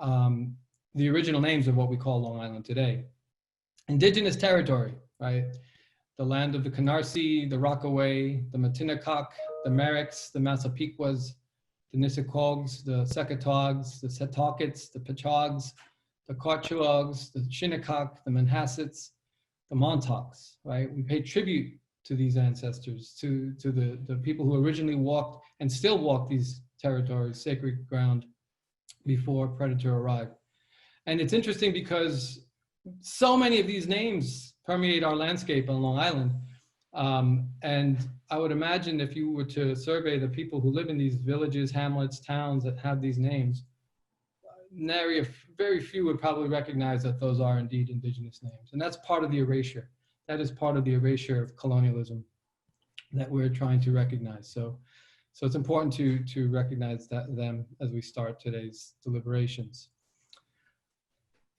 the original names of what we call Long Island today. Indigenous territory, right? The land of the Canarsie, the Rockaway, the Matinacock, the Merricks, the Massapequas, the Nissequogs, the Secatogs, the Setaukets, the Pechogs, the Quachuogs, the Shinnecock, the Manhassets, the Montauks, right? We pay tribute to these ancestors, to the people who originally walked and still walk these territories, sacred ground, before Predator arrived. And it's interesting because so many of these names permeate our landscape on Long Island. And I would imagine if you were to survey the people who live in these villages, hamlets, towns that have these names, very few would probably recognize that those are indeed indigenous names. And that's part of the erasure. That is part of the erasure of colonialism that we're trying to recognize. So it's important to recognize them as we start today's deliberations.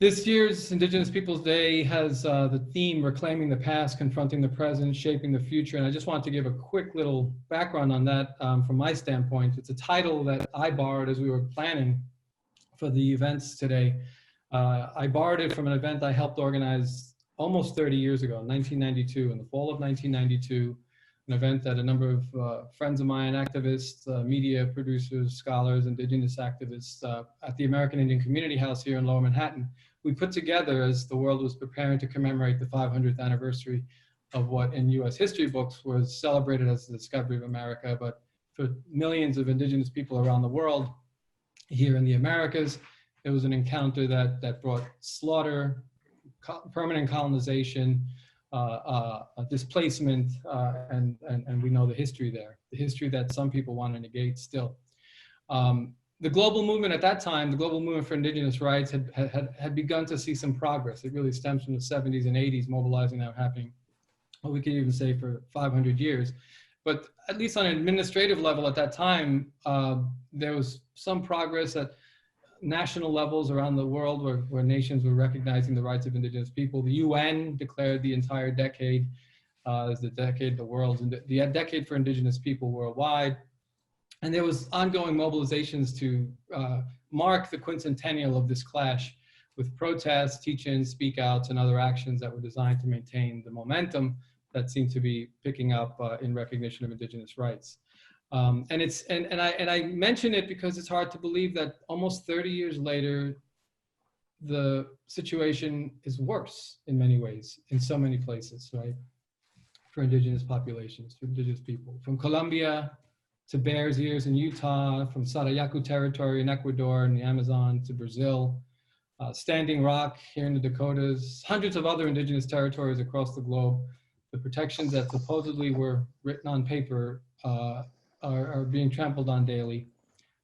This year's Indigenous Peoples Day has the theme, Reclaiming the Past, Confronting the Present, Shaping the Future. And I just wanted to give a quick little background on that from my standpoint. It's a title that I borrowed as we were planning for the events today. I borrowed it from an event I helped organize almost 30 years ago, in 1992, in the fall of 1992, an event that a number of friends of mine, activists, media producers, scholars, Indigenous activists at the American Indian Community House here in Lower Manhattan, we put together as the world was preparing to commemorate the 500th anniversary of what in US history books was celebrated as the discovery of America, but for millions of Indigenous people around the world, here in the Americas, it was an encounter that brought slaughter, permanent colonization, displacement, and we know the history there, the history that some people want to negate still. The global movement at that time, the global movement for Indigenous rights had begun to see some progress. It really stems from the 70s and 80s, mobilizing that happening, well, we could even say for 500 years. But at least on an administrative level at that time, there was some progress at national levels around the world where nations were recognizing the rights of Indigenous people. The UN declared the entire decade as the decade of the world, and the decade for Indigenous people worldwide. And there was ongoing mobilizations to mark the quincentennial of this clash with protests, teach-ins, speak-outs, and other actions that were designed to maintain the momentum that seemed to be picking up in recognition of Indigenous rights. And I mention it because it's hard to believe that almost 30 years later, the situation is worse in many ways, in so many places, right? For Indigenous populations, for Indigenous people. From Colombia to Bears Ears in Utah, from Sarayaku territory in Ecuador and the Amazon to Brazil, Standing Rock here in the Dakotas, hundreds of other Indigenous territories across the globe. The protections that supposedly were written on paper are being trampled on daily,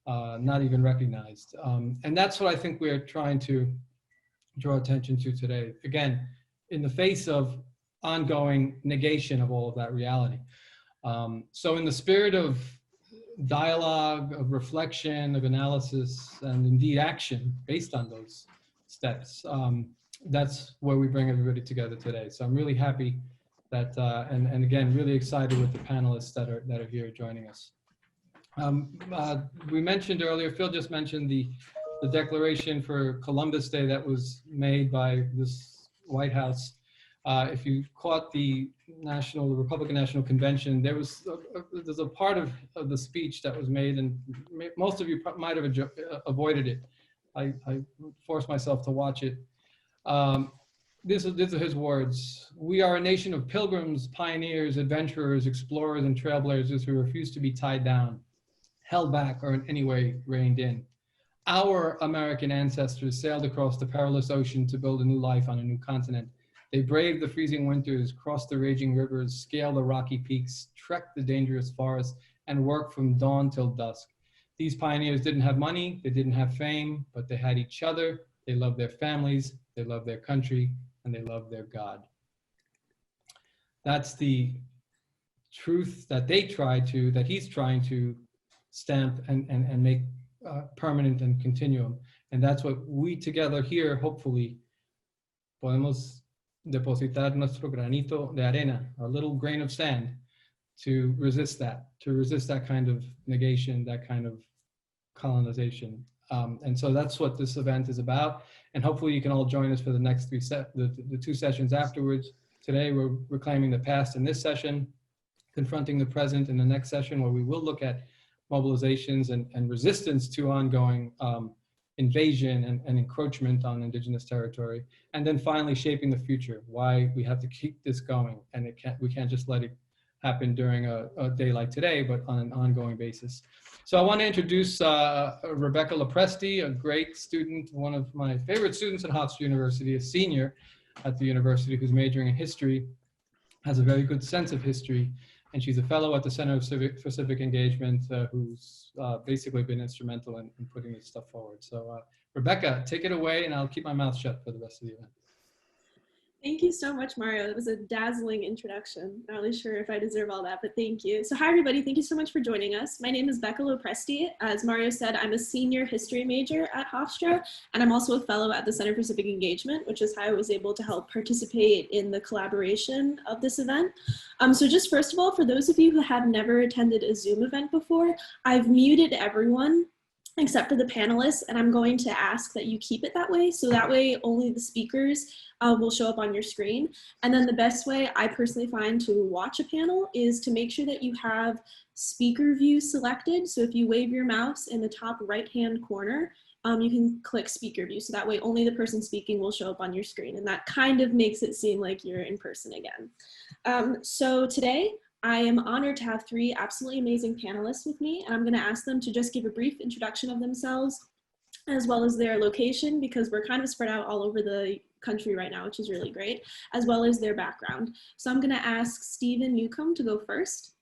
not even recognized. And that's what I think we're trying to draw attention to today. Again, in the face of ongoing negation of all of that reality. So in the spirit of dialogue, of reflection, of analysis, and indeed action based on those steps, that's where we bring everybody together today. So I'm really happy that, and again, really excited with the panelists that are here joining us. We mentioned earlier, Phil just mentioned the declaration for Columbus Day that was made by this White House. If you caught the Republican National Convention, there's a part of the speech that was made, and most of you might have avoided it. I forced myself to watch it. These are his words. "We are a nation of pilgrims, pioneers, adventurers, explorers, and trailblazers who refuse to be tied down, held back, or in any way reined in. Our American ancestors sailed across the perilous ocean to build a new life on a new continent. They braved the freezing winters, crossed the raging rivers, scaled the rocky peaks, trekked the dangerous forests, and worked from dawn till dusk. These pioneers didn't have money, they didn't have fame, but they had each other, they loved their families, they loved their country, and they loved their God." That's the truth that he's trying to stamp and make permanent and continuum. And that's what we together here, hopefully, podemos depositar nuestro granito de arena, our little grain of sand, to resist that kind of negation, that kind of colonization. And so that's what this event is about. And hopefully you can all join us for the next the two sessions afterwards. Today, we're reclaiming the past in this session, confronting the present in the next session, where we will look at mobilizations and resistance to ongoing invasion and encroachment on Indigenous territory. And then finally, shaping the future, why we have to keep this going. And we can't just let it happen during a day like today, but on an ongoing basis. So I want to introduce Becca Lo Presti, a great student, one of my favorite students at Hofstra University, a senior at the university who's majoring in history, has a very good sense of history, and she's a fellow at the Center for Civic Engagement, who's basically been instrumental in putting this stuff forward. So Rebecca, take it away, and I'll keep my mouth shut for the rest of the event. Thank you so much, Mario. It was a dazzling introduction. Not really sure if I deserve all that, but thank you. So hi, everybody. Thank you so much for joining us. My name is Becca Lo Presti. As Mario said, I'm a senior history major at Hofstra, and I'm also a fellow at the Center for Civic Engagement, which is how I was able to help participate in the collaboration of this event. So just first of all, for those of you who have never attended a Zoom event before, I've muted everyone except for the panelists, and I'm going to ask that you keep it that way, so that way only the speakers will show up on your screen. And then the best way I personally find to watch a panel is to make sure that you have speaker view selected. So if you wave your mouse in the top right-hand corner, you can click speaker view, so that way only the person speaking will show up on your screen, and that kind of makes it seem like you're in person again. So today, I am honored to have three absolutely amazing panelists with me, and I'm going to ask them to just give a brief introduction of themselves, as well as their location, because we're kind of spread out all over the country right now, which is really great, as well as their background. So I'm going to ask Stephen Newcomb to go first.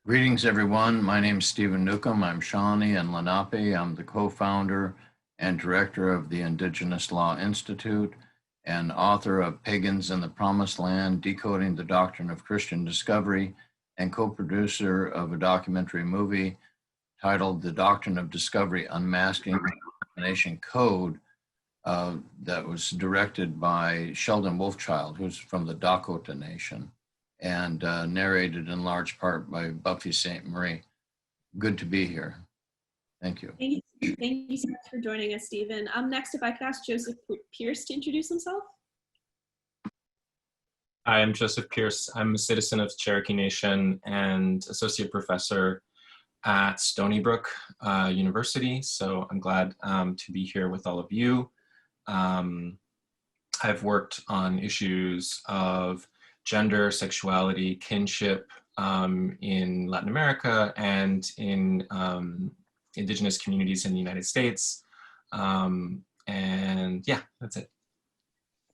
Greetings, everyone. My name is Stephen Newcomb. I'm Shawnee and Lenape. I'm the co-founder and director of the Indigenous Law Institute and author of Pagans in the Promised Land, Decoding the Doctrine of Christian Discovery, and co-producer of a documentary movie titled The Doctrine of Discovery, Unmasking the Nation Code, that was directed by Sheldon Wolfchild, who's from the Dakota Nation, and narrated in large part by Buffy St. Marie. Good to be here. Thank you. Thank you so much for joining us, Stephen. Next, if I could ask Joseph Pierce to introduce himself. Hi, I'm Joseph Pierce. I'm a citizen of Cherokee Nation and associate professor at Stony Brook University. So I'm glad to be here with all of you. I've worked on issues of gender, sexuality, kinship in Latin America and in Indigenous communities in the United States. And yeah, that's it.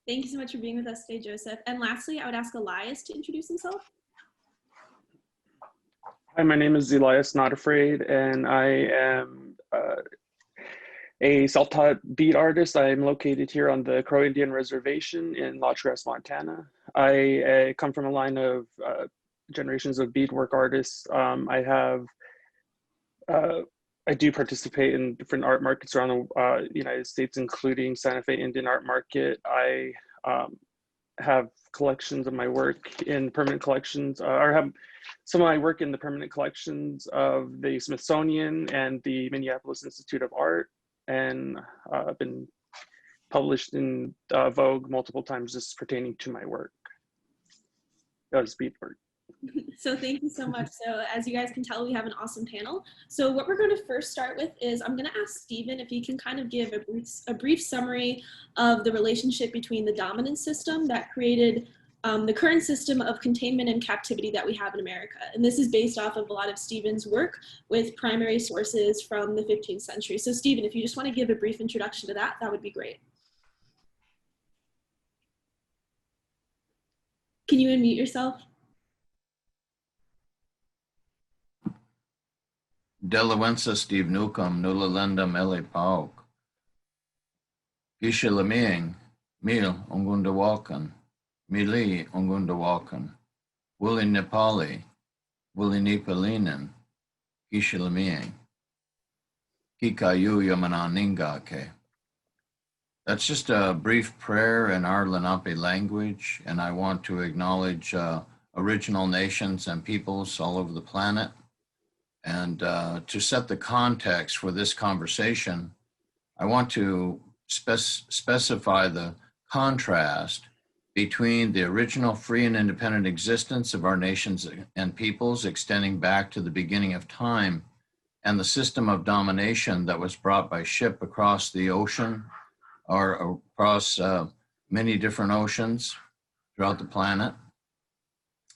Thank you so much for being with us today, Joseph. And lastly, I would ask Elias to introduce himself. Hi, my name is Elias Not Afraid, and I am a self-taught bead artist. I am located here on the Crow Indian Reservation in Lodge Grass, Montana. I come from a line of generations of beadwork artists. I do participate in different art markets around the United States, including Santa Fe Indian Art Market. I have collections of my work in permanent collections, or have some of my work in the permanent collections of the Smithsonian and the Minneapolis Institute of Art, and I've been published in Vogue multiple times just pertaining to my work. That was beadwork. So thank you so much. So as you guys can tell, we have an awesome panel. So what we're going to first start with is I'm going to ask Stephen if he can kind of give a brief summary of the relationship between the dominant system that created the current system of containment and captivity that we have in America. And this is based off of a lot of Stephen's work with primary sources from the 15th century. So Stephen, if you just want to give a brief introduction to that, that would be great. Can you unmute yourself? Delawensa Steve Newcomb, Nulalenda Mele Pauk. Gishalamiang, Mil Ongundawakan, Mili Ongundawakan, Wuli Nepali, Wuli Nepalinen, Gishalamiang, Kikayu Yamananingake. That's just a brief prayer in our Lenape language, and I want to acknowledge a original nations and peoples all over the planet. And to set the context for this conversation, I want to specify the contrast between the original free and independent existence of our nations and peoples extending back to the beginning of time, and the system of domination that was brought by ship across the ocean or across many different oceans throughout the planet,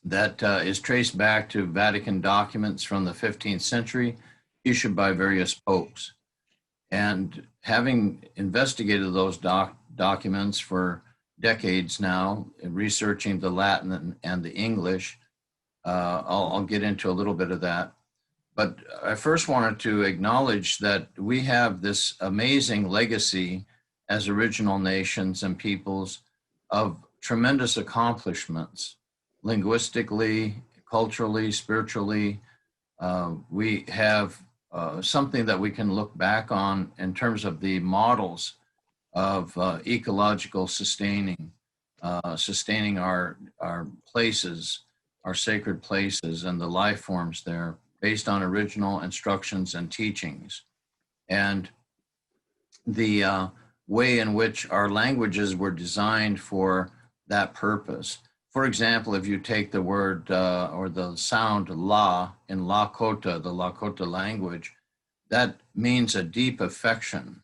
that is traced back to Vatican documents from the 15th century issued by various popes. And having investigated those documents for decades now, researching the Latin and the English, I'll get into a little bit of that. But I first wanted to acknowledge that we have this amazing legacy as original nations and peoples of tremendous accomplishments, linguistically, culturally, spiritually. We have something that we can look back on in terms of the models of ecological sustaining our places, our sacred places, and the life forms there, based on original instructions and teachings, and the way in which our languages were designed for that purpose. For example, if you take the word or the sound la in Lakota, the Lakota language, that means a deep affection.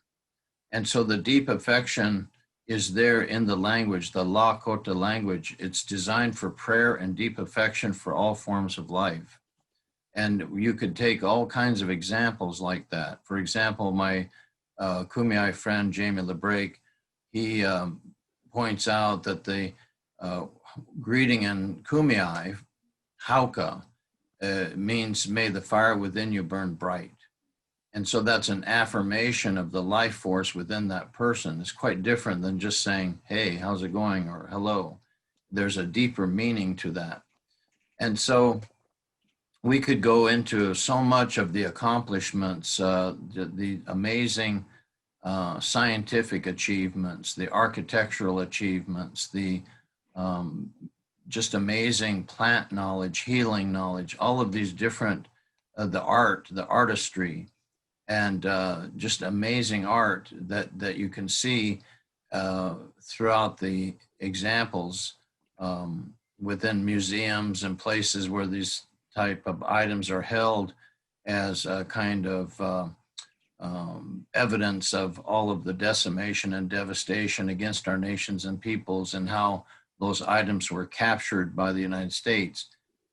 And so the deep affection is there in the language, the Lakota language. It's designed for prayer and deep affection for all forms of life. And you could take all kinds of examples like that. For example, my Kumeyaay friend, Jamie LeBrake, he points out that the greeting in Kumeyaay, Hauka, means may the fire within you burn bright. And so that's an affirmation of the life force within that person. It's quite different than just saying, hey, how's it going? Or hello. There's a deeper meaning to that. And so we could go into so much of the accomplishments, the amazing scientific achievements, the architectural achievements, the just amazing plant knowledge, healing knowledge, all of these different, the art, the artistry, and just amazing art that you can see throughout the examples within museums and places where these type of items are held as a kind of evidence of all of the decimation and devastation against our nations and peoples and how those items were captured by the United States.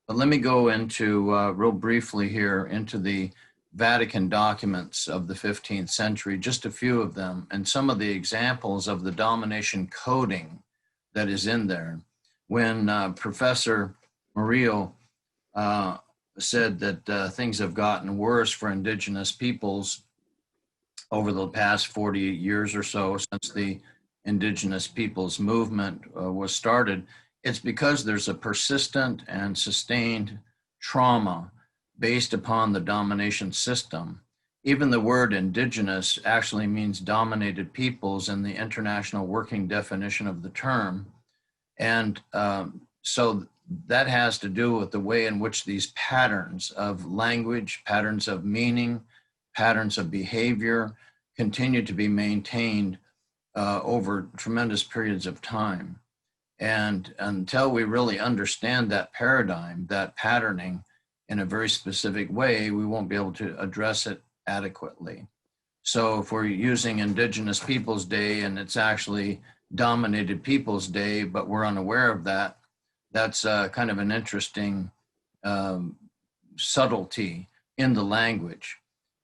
But let me go into, real briefly here, into the Vatican documents of the 15th century, just a few of them, and some of the examples of the domination coding that is in there. When Professor Murillo said that things have gotten worse for indigenous peoples over the past 40 years or so since the Indigenous Peoples Movement was started, it's because there's a persistent and sustained trauma based upon the domination system. Even the word indigenous actually means dominated peoples in the international working definition of the term. And so that has to do with the way in which these patterns of language, patterns of meaning, patterns of behavior continue to be maintained over tremendous periods of time. And until we really understand that paradigm, that patterning in a very specific way, we won't be able to address it adequately. So if we're using Indigenous Peoples Day and it's actually Dominated Peoples Day, but we're unaware of that, that's kind of an interesting subtlety in the language.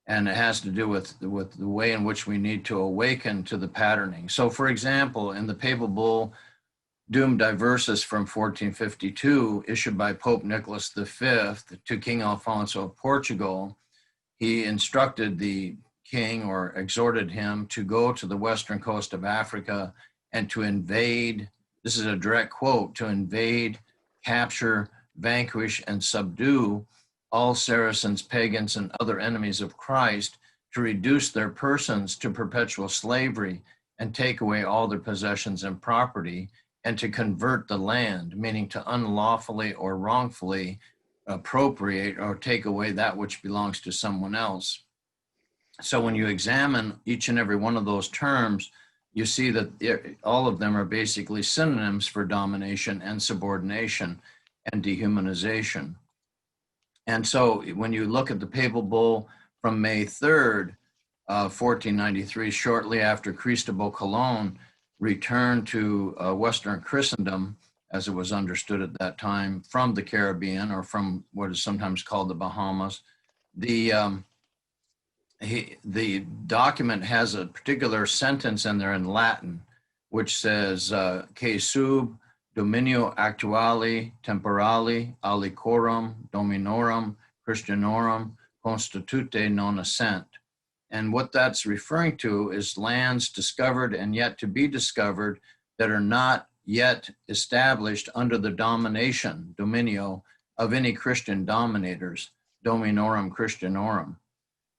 And it has to do with the way in which we need to awaken to the patterning. So for example, in the Papal Bull Dum Diversus from 1452, issued by Pope Nicholas V to King Alfonso of Portugal, he instructed the king, or exhorted him, to go to the western coast of Africa and to invade, this is a direct quote, to invade, capture, vanquish, and subdue all Saracens, pagans, and other enemies of Christ, to reduce their persons to perpetual slavery and take away all their possessions and property, and to convert the land, meaning to unlawfully or wrongfully appropriate or take away that which belongs to someone else. So when you examine each and every one of those terms, you see that all of them are basically synonyms for domination and subordination and dehumanization. And so when you look at the papal bull from May 3rd, 1493, shortly after Cristobal Colon returned to Western Christendom, as it was understood at that time, from the Caribbean or from what is sometimes called the Bahamas, the document has a particular sentence in there in Latin, which says, "Que sub dominio actuali temporali alicorum dominorum Christianorum constitute non assent." And what that's referring to is lands discovered and yet to be discovered that are not yet established under the domination, dominio, of any Christian dominators, dominorum Christianorum.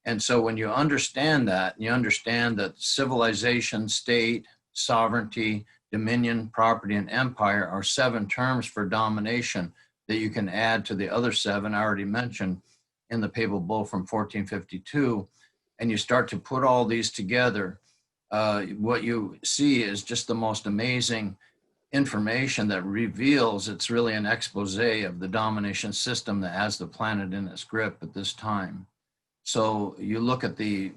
And so when you understand that, you understand that civilization, state, sovereignty, dominion, property, and empire are 7 terms for domination that you can add to the other 7 I already mentioned in the papal bull from 1452. And you start to put all these together, what you see is just the most amazing information that reveals it's really an expose of the domination system that has the planet in its grip at this time. So you look at the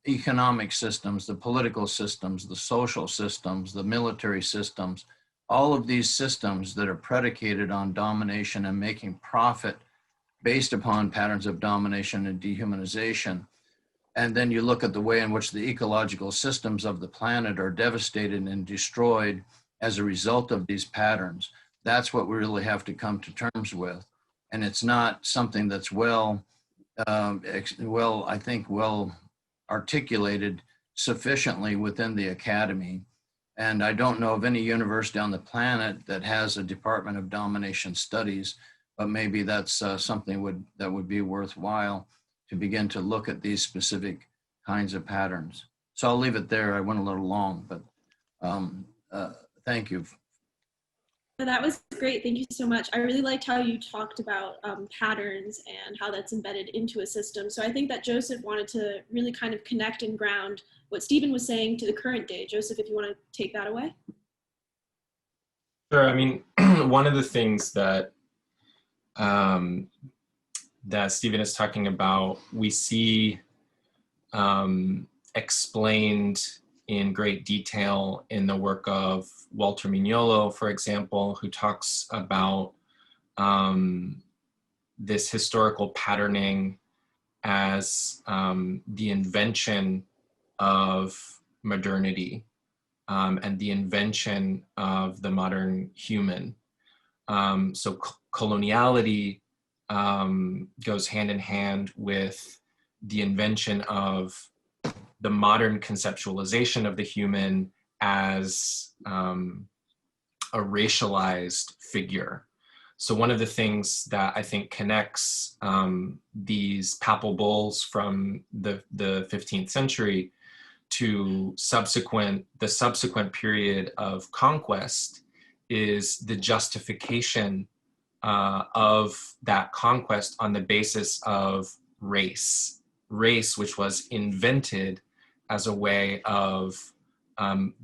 economic systems, the political systems, the social systems, the military systems, all of these systems that are predicated on domination and making profit based upon patterns of domination and dehumanization. And then you look at the way in which the ecological systems of the planet are devastated and destroyed as a result of these patterns. That's what we really have to come to terms with. And it's not something that's well articulated sufficiently within the academy. And I don't know of any university on the planet that has a Department of Domination Studies, but maybe that's something that would be worthwhile to begin to look at these specific kinds of patterns. So I'll leave it there. I went a little long, but thank you. That was great. Thank you so much. I really liked how you talked about patterns and how that's embedded into a system. So I think that Joseph wanted to really kind of connect and ground what Stephen was saying to the current day. Joseph, if you want to take that away. Sure. I mean, one of the things that that Stephen is talking about, we see explained in great detail in the work of Walter Mignolo, for example, who talks about this historical patterning as the invention of modernity and the invention of the modern human. So coloniality goes hand in hand with the invention of the modern conceptualization of the human as a racialized figure. So one of the things that I think connects these papal bulls from the 15th century to the subsequent period of conquest is the justification of that conquest on the basis of race, which was invented as a way of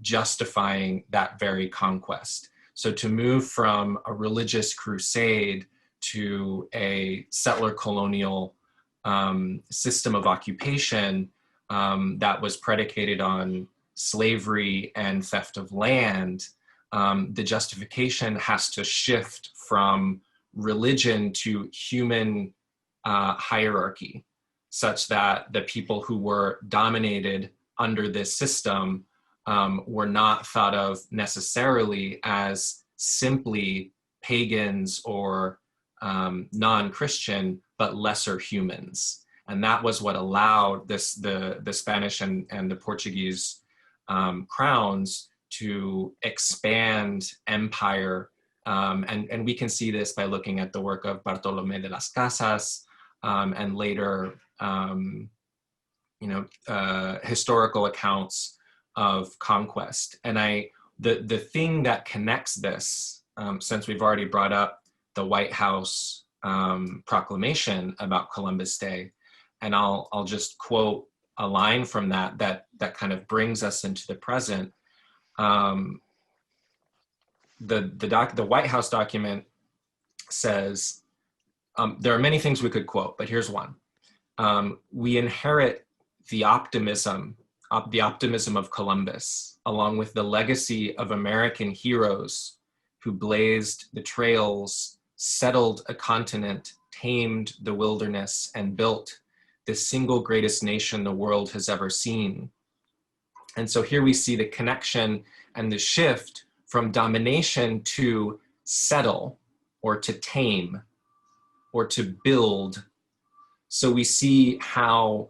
justifying that very conquest. So to move from a religious crusade to a settler colonial system of occupation that was predicated on slavery and theft of land, the justification has to shift from religion to human hierarchy, such that the people who were dominated under this system were not thought of necessarily as simply pagans or non-Christian, but lesser humans. And that was what allowed the Spanish and the Portuguese crowns to expand empire. And we can see this by looking at the work of Bartolomé de las Casas and later historical accounts of conquest. And I the thing that connects this, since we've already brought up the White House proclamation about Columbus Day, and I'll just quote a line from that kind of brings us into the present. The White House document says, there are many things we could quote, but here's one. We inherit the optimism of Columbus, along with the legacy of American heroes who blazed the trails, settled a continent, tamed the wilderness, and built the single greatest nation the world has ever seen. And so here we see the connection and the shift from domination to settle, or to tame, or to build. So we see how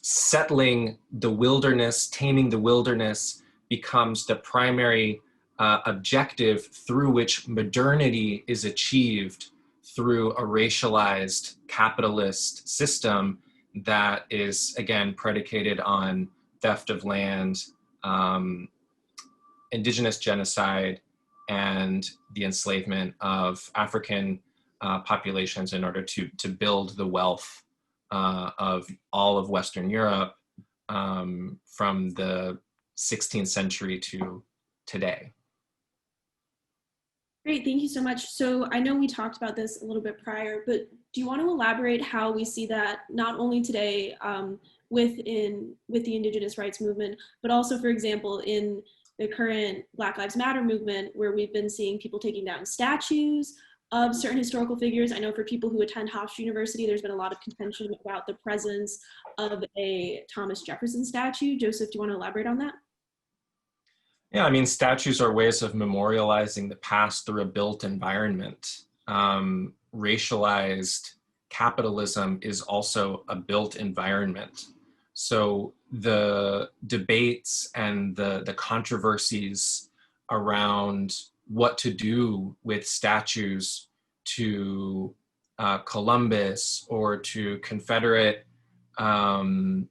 settling the wilderness, taming the wilderness, becomes the primary objective through which modernity is achieved through a racialized capitalist system that is, again, predicated on theft of land, indigenous genocide, and the enslavement of African populations in order to build the wealth of all of Western Europe from the 16th century to today. Great, thank you so much. So I know we talked about this a little bit prior, but do you want to elaborate how we see that not only today with the Indigenous rights movement, but also, for example, in the current Black Lives Matter movement, where we've been seeing people taking down statues of certain historical figures. I know for people who attend Hofstra University, there's been a lot of contention about the presence of a Thomas Jefferson statue. Joseph, do you want to elaborate on that? Yeah, I mean, statues are ways of memorializing the past through a built environment. Racialized capitalism is also a built environment. So the debates and the controversies around what to do with statues to Columbus or to Confederate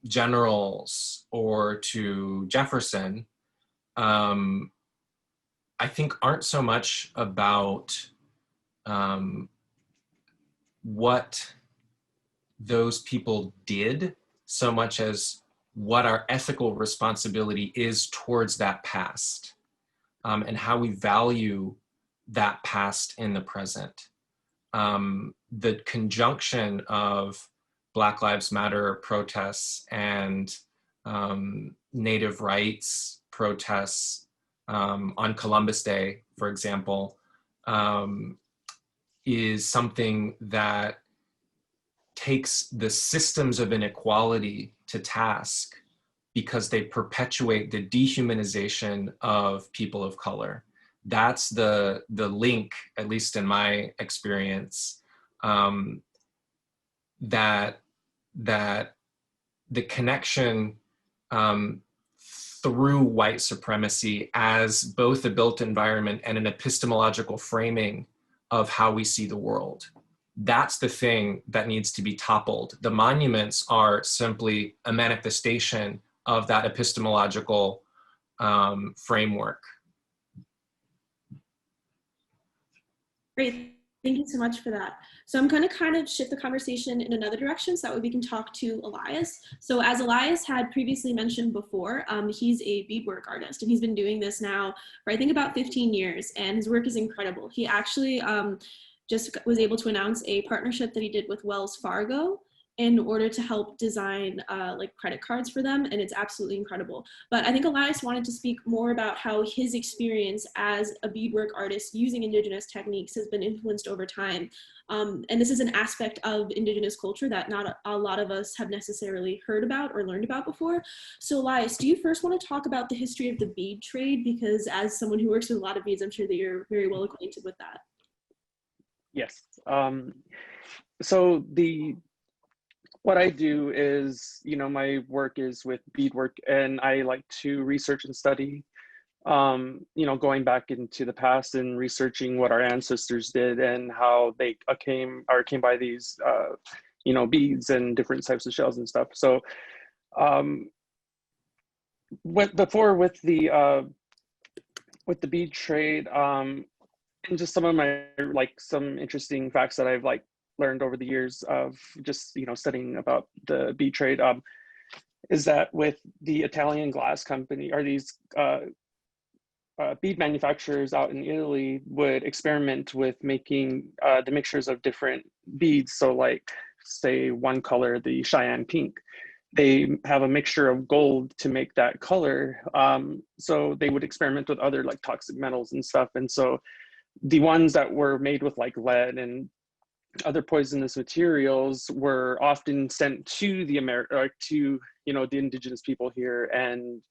generals or to Jefferson, I think aren't so much about what those people did, so much as what our ethical responsibility is towards that past, and how we value that past in the present. The conjunction of Black Lives Matter protests and Native rights protests on Columbus Day, for example, is something that takes the systems of inequality to task because they perpetuate the dehumanization of people of color. That's the link, at least in my experience, that the connection through white supremacy as both a built environment and an epistemological framing of how we see the world. That's the thing that needs to be toppled. The monuments are simply a manifestation of that epistemological framework. Great, thank you so much for that. So I'm going to kind of shift the conversation in another direction so that way we can talk to Elias. So as Elias had previously mentioned before, he's a beadwork artist, and he's been doing this now for I think about 15 years, and his work is incredible. He actually just was able to announce a partnership that he did with Wells Fargo in order to help design like credit cards for them, and it's absolutely incredible. But I think Elias wanted to speak more about how his experience as a beadwork artist using Indigenous techniques has been influenced over time. And this is an aspect of Indigenous culture that not a lot of us have necessarily heard about or learned about before. So Elias, do you first want to talk about the history of the bead trade? Because as someone who works with a lot of beads, I'm sure that you're very well acquainted with that. Yes. So what I do is, my work is with beadwork, and I like to research and study, going back into the past and researching what our ancestors did and how they came by these, beads and different types of shells and stuff. So, with the bead trade, and just some of my some interesting facts that I've learned over the years of just studying about the bead trade, is that with the Italian glass company, or these bead manufacturers out in Italy would experiment with making the mixtures of different beads. So say one color, the Cheyenne pink, they have a mixture of gold to make that color. So they would experiment with other toxic metals and stuff. And so the ones that were made with lead and other poisonous materials were often sent to the the indigenous people here, and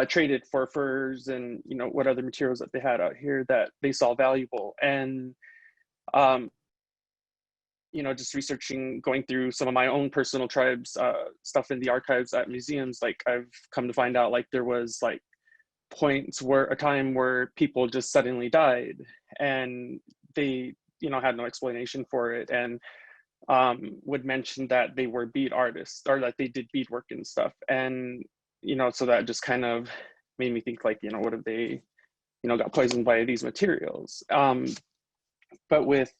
traded for furs and what other materials that they had out here that they saw valuable. And just researching, going through some of my own personal tribes stuff in the archives at museums, I've come to find out there was points where a time where people just suddenly died and they had no explanation for it, and would mention that they were bead artists or that they did beadwork and stuff. And so that just kind of made me think what if they got poisoned by these materials. But with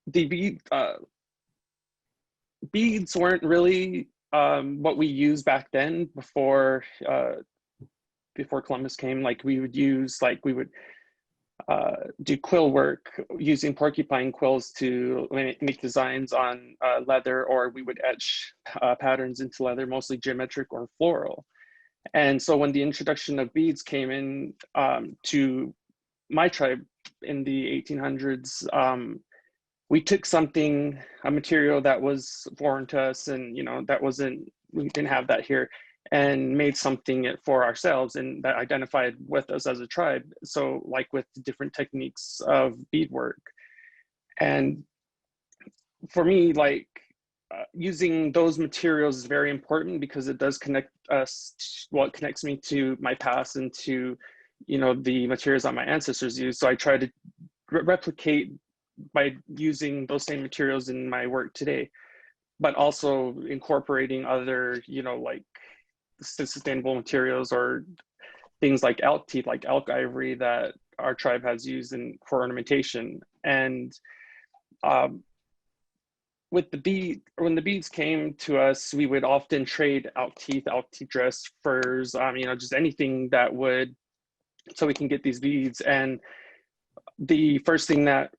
the beads weren't really what we used back then before Columbus came. We would use we would do quill work using porcupine quills to make designs on leather, or we would etch patterns into leather, mostly geometric or floral. And so when the introduction of beads came in to my tribe in the 1800s, we took a material that was foreign to us, and we didn't have that here, and made something for ourselves, and that identified with us as a tribe. So with the different techniques of beadwork. And for me, using those materials is very important because it does connect us, it connects me to my past and to the materials that my ancestors used. So I try to replicate by using those same materials in my work today, but also incorporating other sustainable materials or things like elk teeth, like elk ivory, that our tribe has used for ornamentation. And when the beads came to us, we would often trade elk teeth dress, furs, just anything that would, so we can get these beads. And the first thing that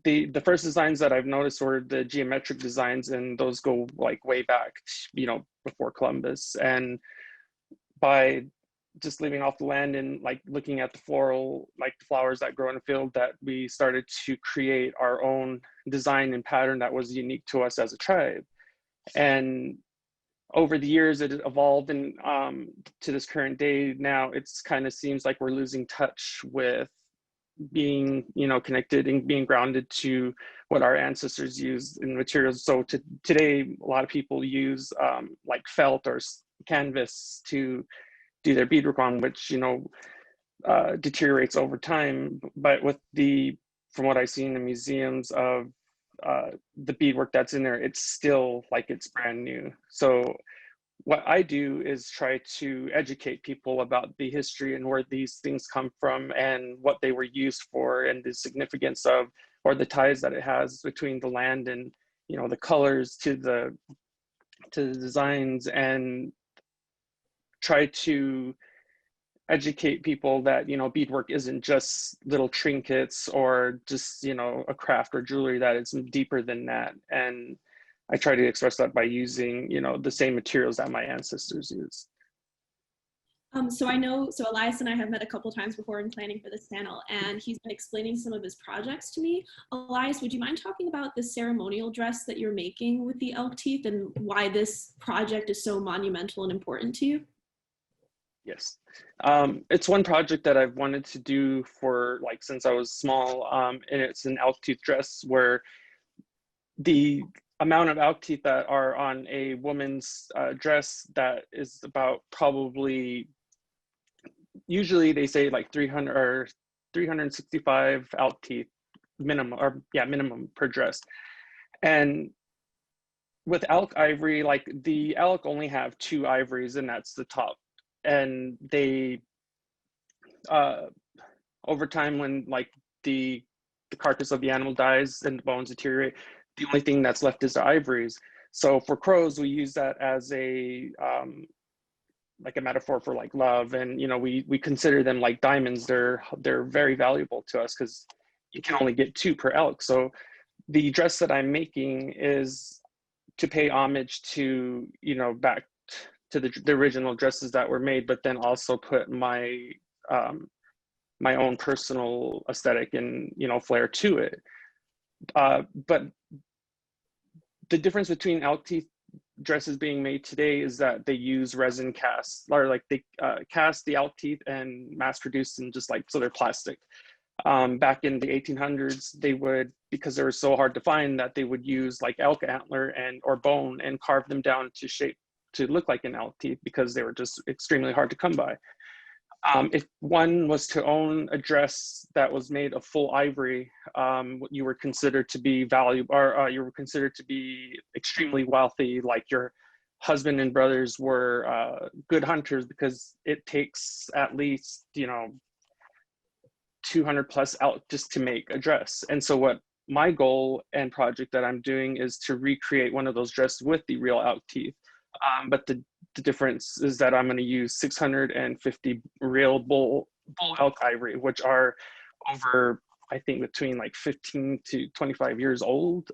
the first designs that I've noticed were the geometric designs, and those go way back, before Columbus. And by just living off the land and looking at the floral, the flowers that grow in a field, that we started to create our own design and pattern that was unique to us as a tribe. And over the years, it evolved, and to this current day now, it's kind of seems like we're losing touch with being connected and being grounded to what our ancestors used in materials. So today, a lot of people use felt or canvas to do their beadwork on, which deteriorates over time. But from what I've seen in museums of the beadwork that's in there, it's still it's brand new. So what I do is try to educate people about the history and where these things come from and what they were used for, and the significance of, or the ties that it has between the land and the colors to the designs, and try to educate people that beadwork isn't just little trinkets or just a craft or jewelry, that it's deeper than that. And I try to express that by using the same materials that my ancestors used. So Elias and I have met a couple times before in planning for this panel, and he's been explaining some of his projects to me. Elias, would you mind talking about the ceremonial dress that you're making with the elk teeth, and why this project is so monumental and important to you? Yes, it's one project that I've wanted to do for since I was small, and it's an elk tooth dress where the amount of elk teeth that are on a woman's dress, that is about probably, usually they say 300 or 365 elk teeth minimum, or minimum per dress. And with elk ivory, like the elk only have 2 ivories, and that's the top. And they, over time, when like the carcass of the animal dies and the bones deteriorate, the only thing that's left is the ivories. So for crows, we use that as a like a metaphor for like love, and you know, we consider them like diamonds. They're very valuable to us because you can only get 2 per elk. So the dress that I'm making is to pay homage to, you know, back to the original dresses that were made, but then also put my my own personal aesthetic and, you know, flair to it. But the difference between elk teeth dresses being made today is that they use resin casts, or like they cast the elk teeth and mass produce them, just like, so they're plastic. Back in the 1800s, they would, because they were so hard to find, that they would use like elk antler and or bone and carve them down to shape to look like an elk teeth, because they were just extremely hard to come by. If one was to own a dress that was made of full ivory, you were considered to be valuable, or you were considered to be extremely wealthy, like your husband and brothers were good hunters, because it takes at least, you know, 200 plus elk just to make a dress. And so what my goal and project that I'm doing is to recreate one of those dresses with the real elk teeth. But the difference is that I'm going to use 650 real bull elk ivory, which are over, I think, between like 15 to 25 years old.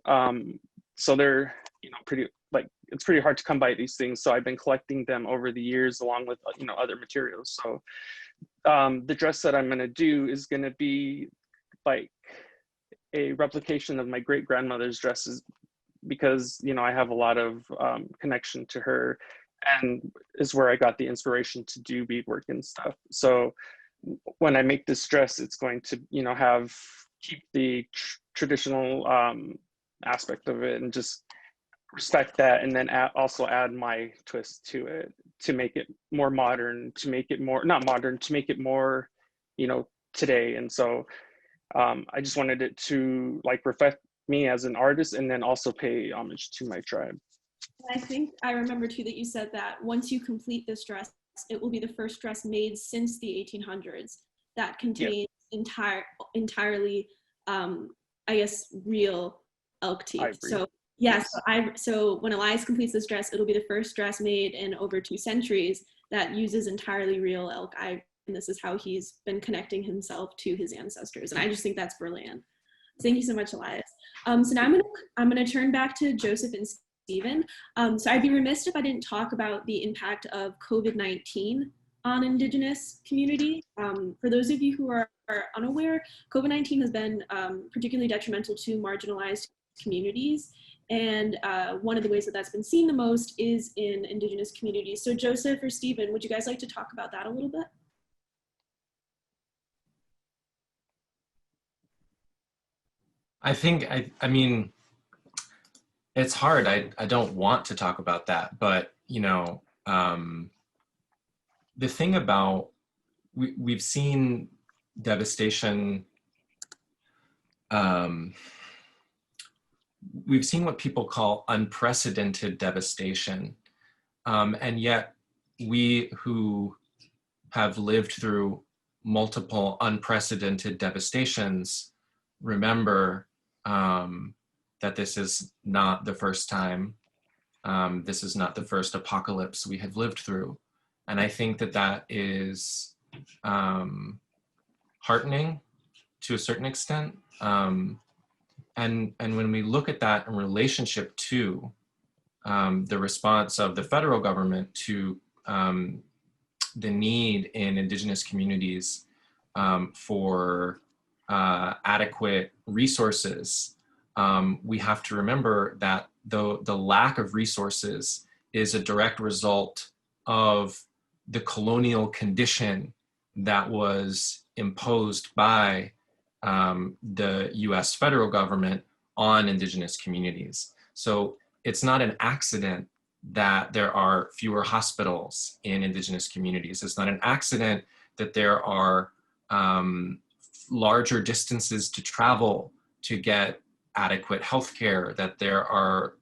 So they're, you know, pretty, like, it's pretty hard to come by these things. So I've been collecting them over the years, along with, you know, other materials. So the dress that I'm going to do is going to be like a replication of my great grandmother's dresses, because, you know, I have a lot of connection to her, and is where I got the inspiration to do beadwork and stuff. So when I make this dress, it's going to, you know, keep the traditional aspect of it, and just respect that, and then also add my twist to it to make it more modern, to make it more, not modern, to make it more, you know, today. And so I just wanted it to like reflect me as an artist, and then also pay homage to my tribe. I think I remember too that you said that once you complete this dress, it will be the first dress made since the 1800s that contains entirely, I guess, real elk teeth. Ivory. So yes, so when Elias completes this dress, it'll be the first dress made in over 2 centuries that uses entirely real elk ivory. And this is how he's been connecting himself to his ancestors. And I just think that's brilliant. Thank you so much, Elias. So now I'm gonna turn back to Joseph and Stephen. So I'd be remiss if I didn't talk about the impact of COVID-19 on Indigenous community. For those of you who are unaware, COVID-19 has been particularly detrimental to marginalized communities. And one of the ways that that's been seen the most is in Indigenous communities. So Joseph or Stephen, would you guys like to talk about that a little bit? I think, I mean, it's hard. I don't want to talk about that, but, you know, the thing about, we've seen devastation. We've seen what people call unprecedented devastation. And yet we who have lived through multiple unprecedented devastations remember that this is not the first time. This is not the first apocalypse we have lived through. And I think that that is heartening to a certain extent. And when we look at that in relationship to the response of the federal government to the need in Indigenous communities for adequate resources, we have to remember that the lack of resources is a direct result of the colonial condition that was imposed by the US federal government on Indigenous communities. So it's not an accident that there are fewer hospitals in Indigenous communities. It's not an accident that there are larger distances to travel to get adequate healthcare, that there are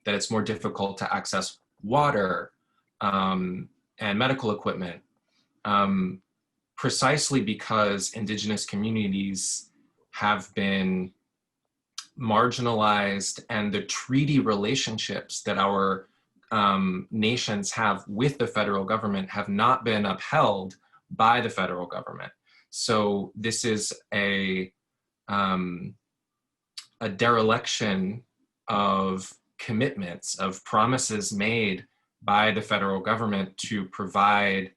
that it's more difficult to access water and medical equipment, precisely because Indigenous communities have been marginalized, and the treaty relationships that our nations have with the federal government have not been upheld by the federal government. So this is a dereliction of commitments, of promises made by the federal government to provide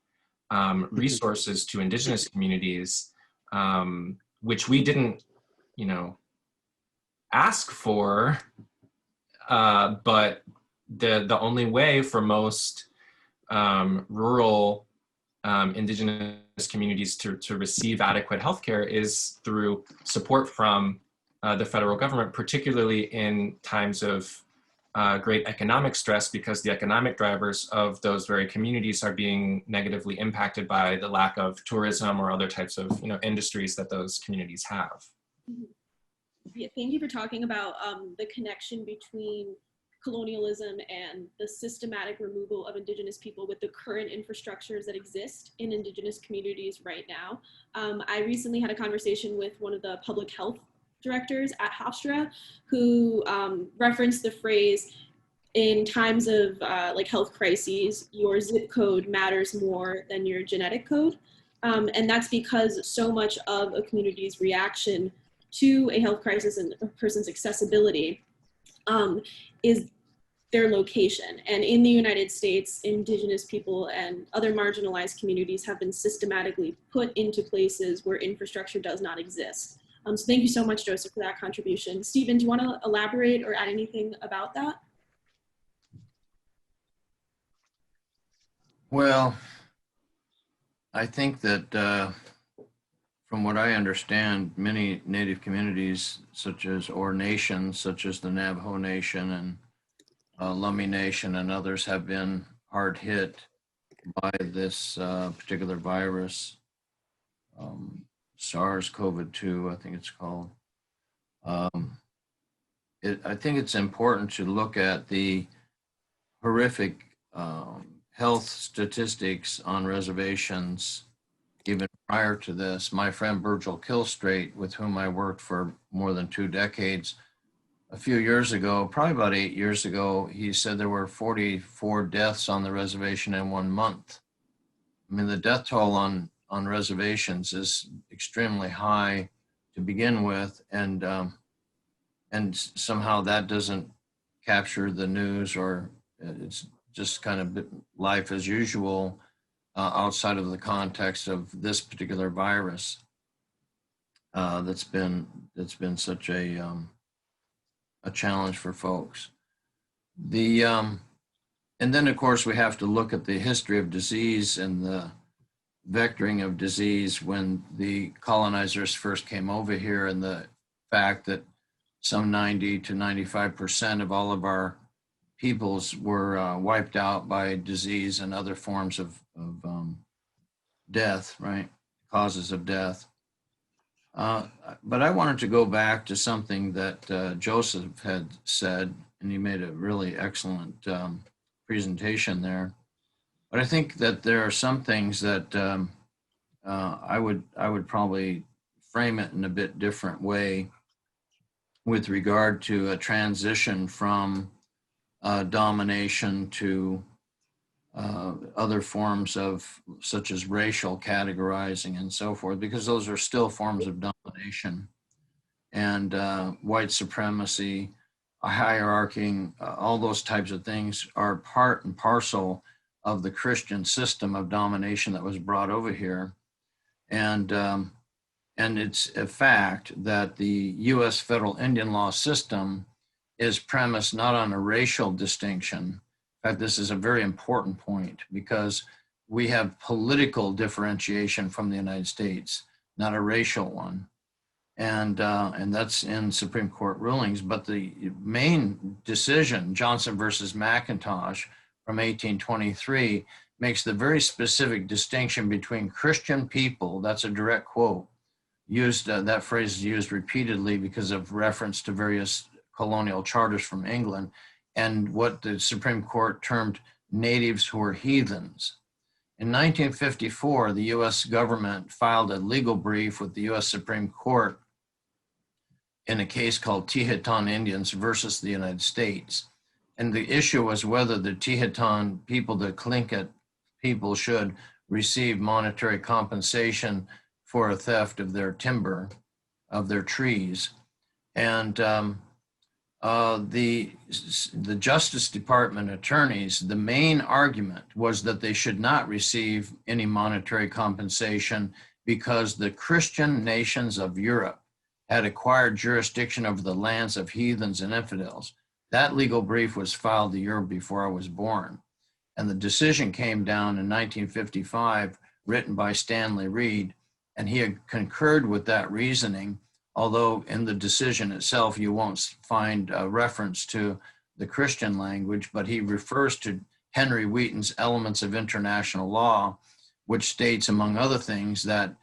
resources to Indigenous communities, which we didn't, ask for, but the only way for most rural Indigenous communities to receive adequate healthcare is through support from the federal government, particularly in times of great economic stress, because the economic drivers of those very communities are being negatively impacted by the lack of tourism or other types of industries that those communities have. Yeah, thank you for talking about the connection between colonialism and the systematic removal of Indigenous people with the current infrastructures that exist in Indigenous communities right now. I recently had a conversation with one of the public health directors at Hofstra who referenced the phrase, in times of like health crises, your zip code matters more than your genetic code. And that's because so much of a community's reaction to a health crisis and a person's accessibility is their location. And in the United States, Indigenous people and other marginalized communities have been systematically put into places where infrastructure does not exist. So thank you so much, Joseph, for that contribution. Stephen, do you want to elaborate or add anything about that? Well, I think that from what I understand, many Native communities, or nations, such as the Navajo Nation and Lummi Nation and others, have been hard hit by this particular virus, SARS-CoV-2, I think it's called. I think it's important to look at the horrific health statistics on reservations even prior to this. My friend Virgil Killstraight, with whom I worked for more than 2 decades, a few years ago, probably about 8 years ago, he said there were 44 deaths on the reservation in 1 month. I mean, the death toll on reservations is extremely high to begin with, and somehow that doesn't capture the news, or it's just kind of life as usual outside of the context of this particular virus that's been such a challenge for folks. And then of course we have to look at the history of disease and the vectoring of disease when the colonizers first came over here, and the fact that some 90 to 95% of all of our peoples were wiped out by disease and other forms of death, right? Causes of death. But I wanted to go back to something that Joseph had said, and he made a really excellent presentation there. But I think that there are some things that I would probably frame it in a bit different way with regard to a transition from domination to other forms of, such as racial categorizing and so forth, because those are still forms of domination. And white supremacy, hierarchy, all those types of things are part and parcel of the Christian system of domination that was brought over here. And it's a fact that the US federal Indian law system is premised not on a racial distinction. In fact, this is a very important point, because we have political differentiation from the United States, not a racial one. And that's in Supreme Court rulings. But the main decision, Johnson versus McIntosh from 1823, makes the very specific distinction between Christian people, that's a direct quote, used, that phrase is used repeatedly because of reference to various colonial charters from England, and what the Supreme Court termed natives who were heathens. In 1954, the US government filed a legal brief with the US Supreme Court in a case called Tehitan Indians versus the United States. And the issue was whether the Tehitan people, the Tlingit people, should receive monetary compensation for a theft of their timber, of their trees. And the Justice Department attorneys, the main argument was that they should not receive any monetary compensation because the Christian nations of Europe had acquired jurisdiction over the lands of heathens and infidels. That legal brief was filed the year before I was born. And the decision came down in 1955, written by Stanley Reed, and he had concurred with that reasoning, although in the decision itself, you won't find a reference to the Christian language, but he refers to Henry Wheaton's Elements of International Law, which states, among other things, that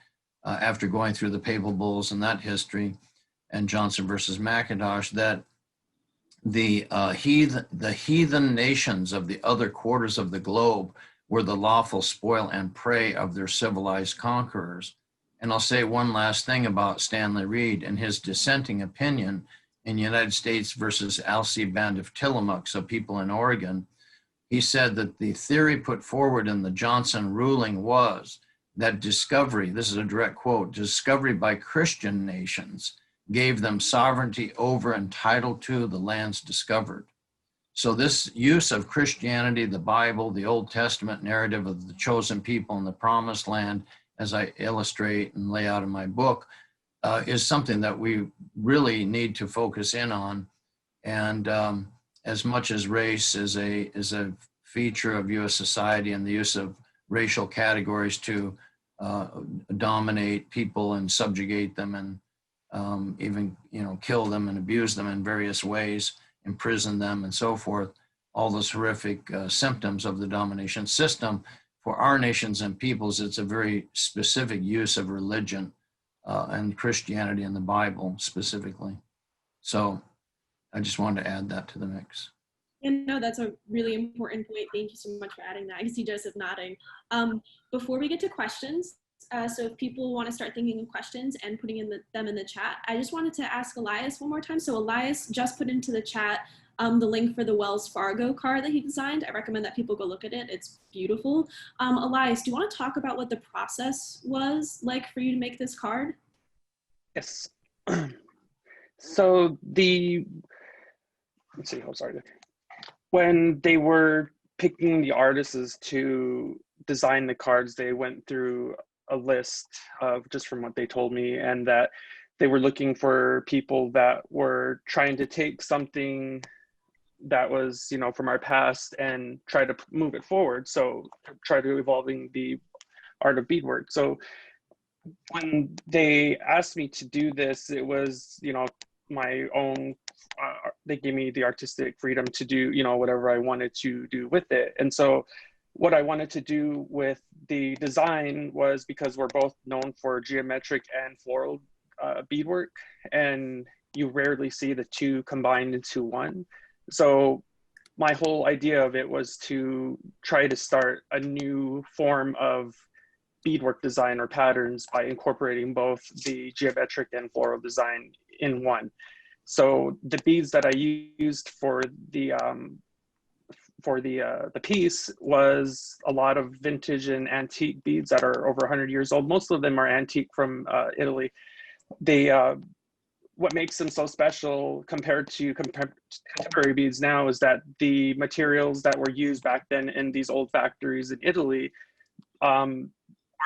after going through the papal bulls and that history, and Johnson versus McIntosh, that the heathen nations of the other quarters of the globe were the lawful spoil and prey of their civilized conquerors. And I'll say one last thing about Stanley Reed and his dissenting opinion in United States versus Alsea Band of Tillamook, so people in Oregon. He said that the theory put forward in the Johnson ruling was that discovery, this is a direct quote, discovery by Christian nations gave them sovereignty over and title to the lands discovered. So this use of Christianity, the Bible, the Old Testament narrative of the chosen people in the promised land, as I illustrate and lay out in my book, is something that we really need to focus in on. And as much as race is a feature of US society and the use of racial categories to dominate people and subjugate them and even kill them and abuse them in various ways, imprison them and so forth, all those horrific symptoms of the domination system. For our nations and peoples, it's a very specific use of religion and Christianity and the Bible specifically. So I just wanted to add that to the mix. And no, that's a really important point. Thank you so much for adding that. I can see Joseph nodding. Before we get to questions, so if people want to start thinking of questions and putting them in the chat, I just wanted to ask Elias one more time. So Elias just put into the chat the link for the Wells Fargo card that he designed. I recommend that people go look at it. It's beautiful. Elias, do you want to talk about what the process was like for you to make this card? Yes. So when they were picking the artists to design the cards, they went through a list of, just from what they told me, and that they were looking for people that were trying to take something that was, from our past and try to move it forward. So try to evolving the art of beadwork. So when they asked me to do this, it was, my own, they gave me the artistic freedom to do, whatever I wanted to do with it. And so what I wanted to do with the design was, because we're both known for geometric and floral beadwork, and you rarely see the two combined into one. So my whole idea of it was to try to start a new form of beadwork design or patterns by incorporating both the geometric and floral design in one. So the beads that I used for the piece was a lot of vintage and antique beads that are over 100 years old. Most of them are antique from Italy. What makes them so special compared to contemporary beads now is that the materials that were used back then in these old factories in Italy are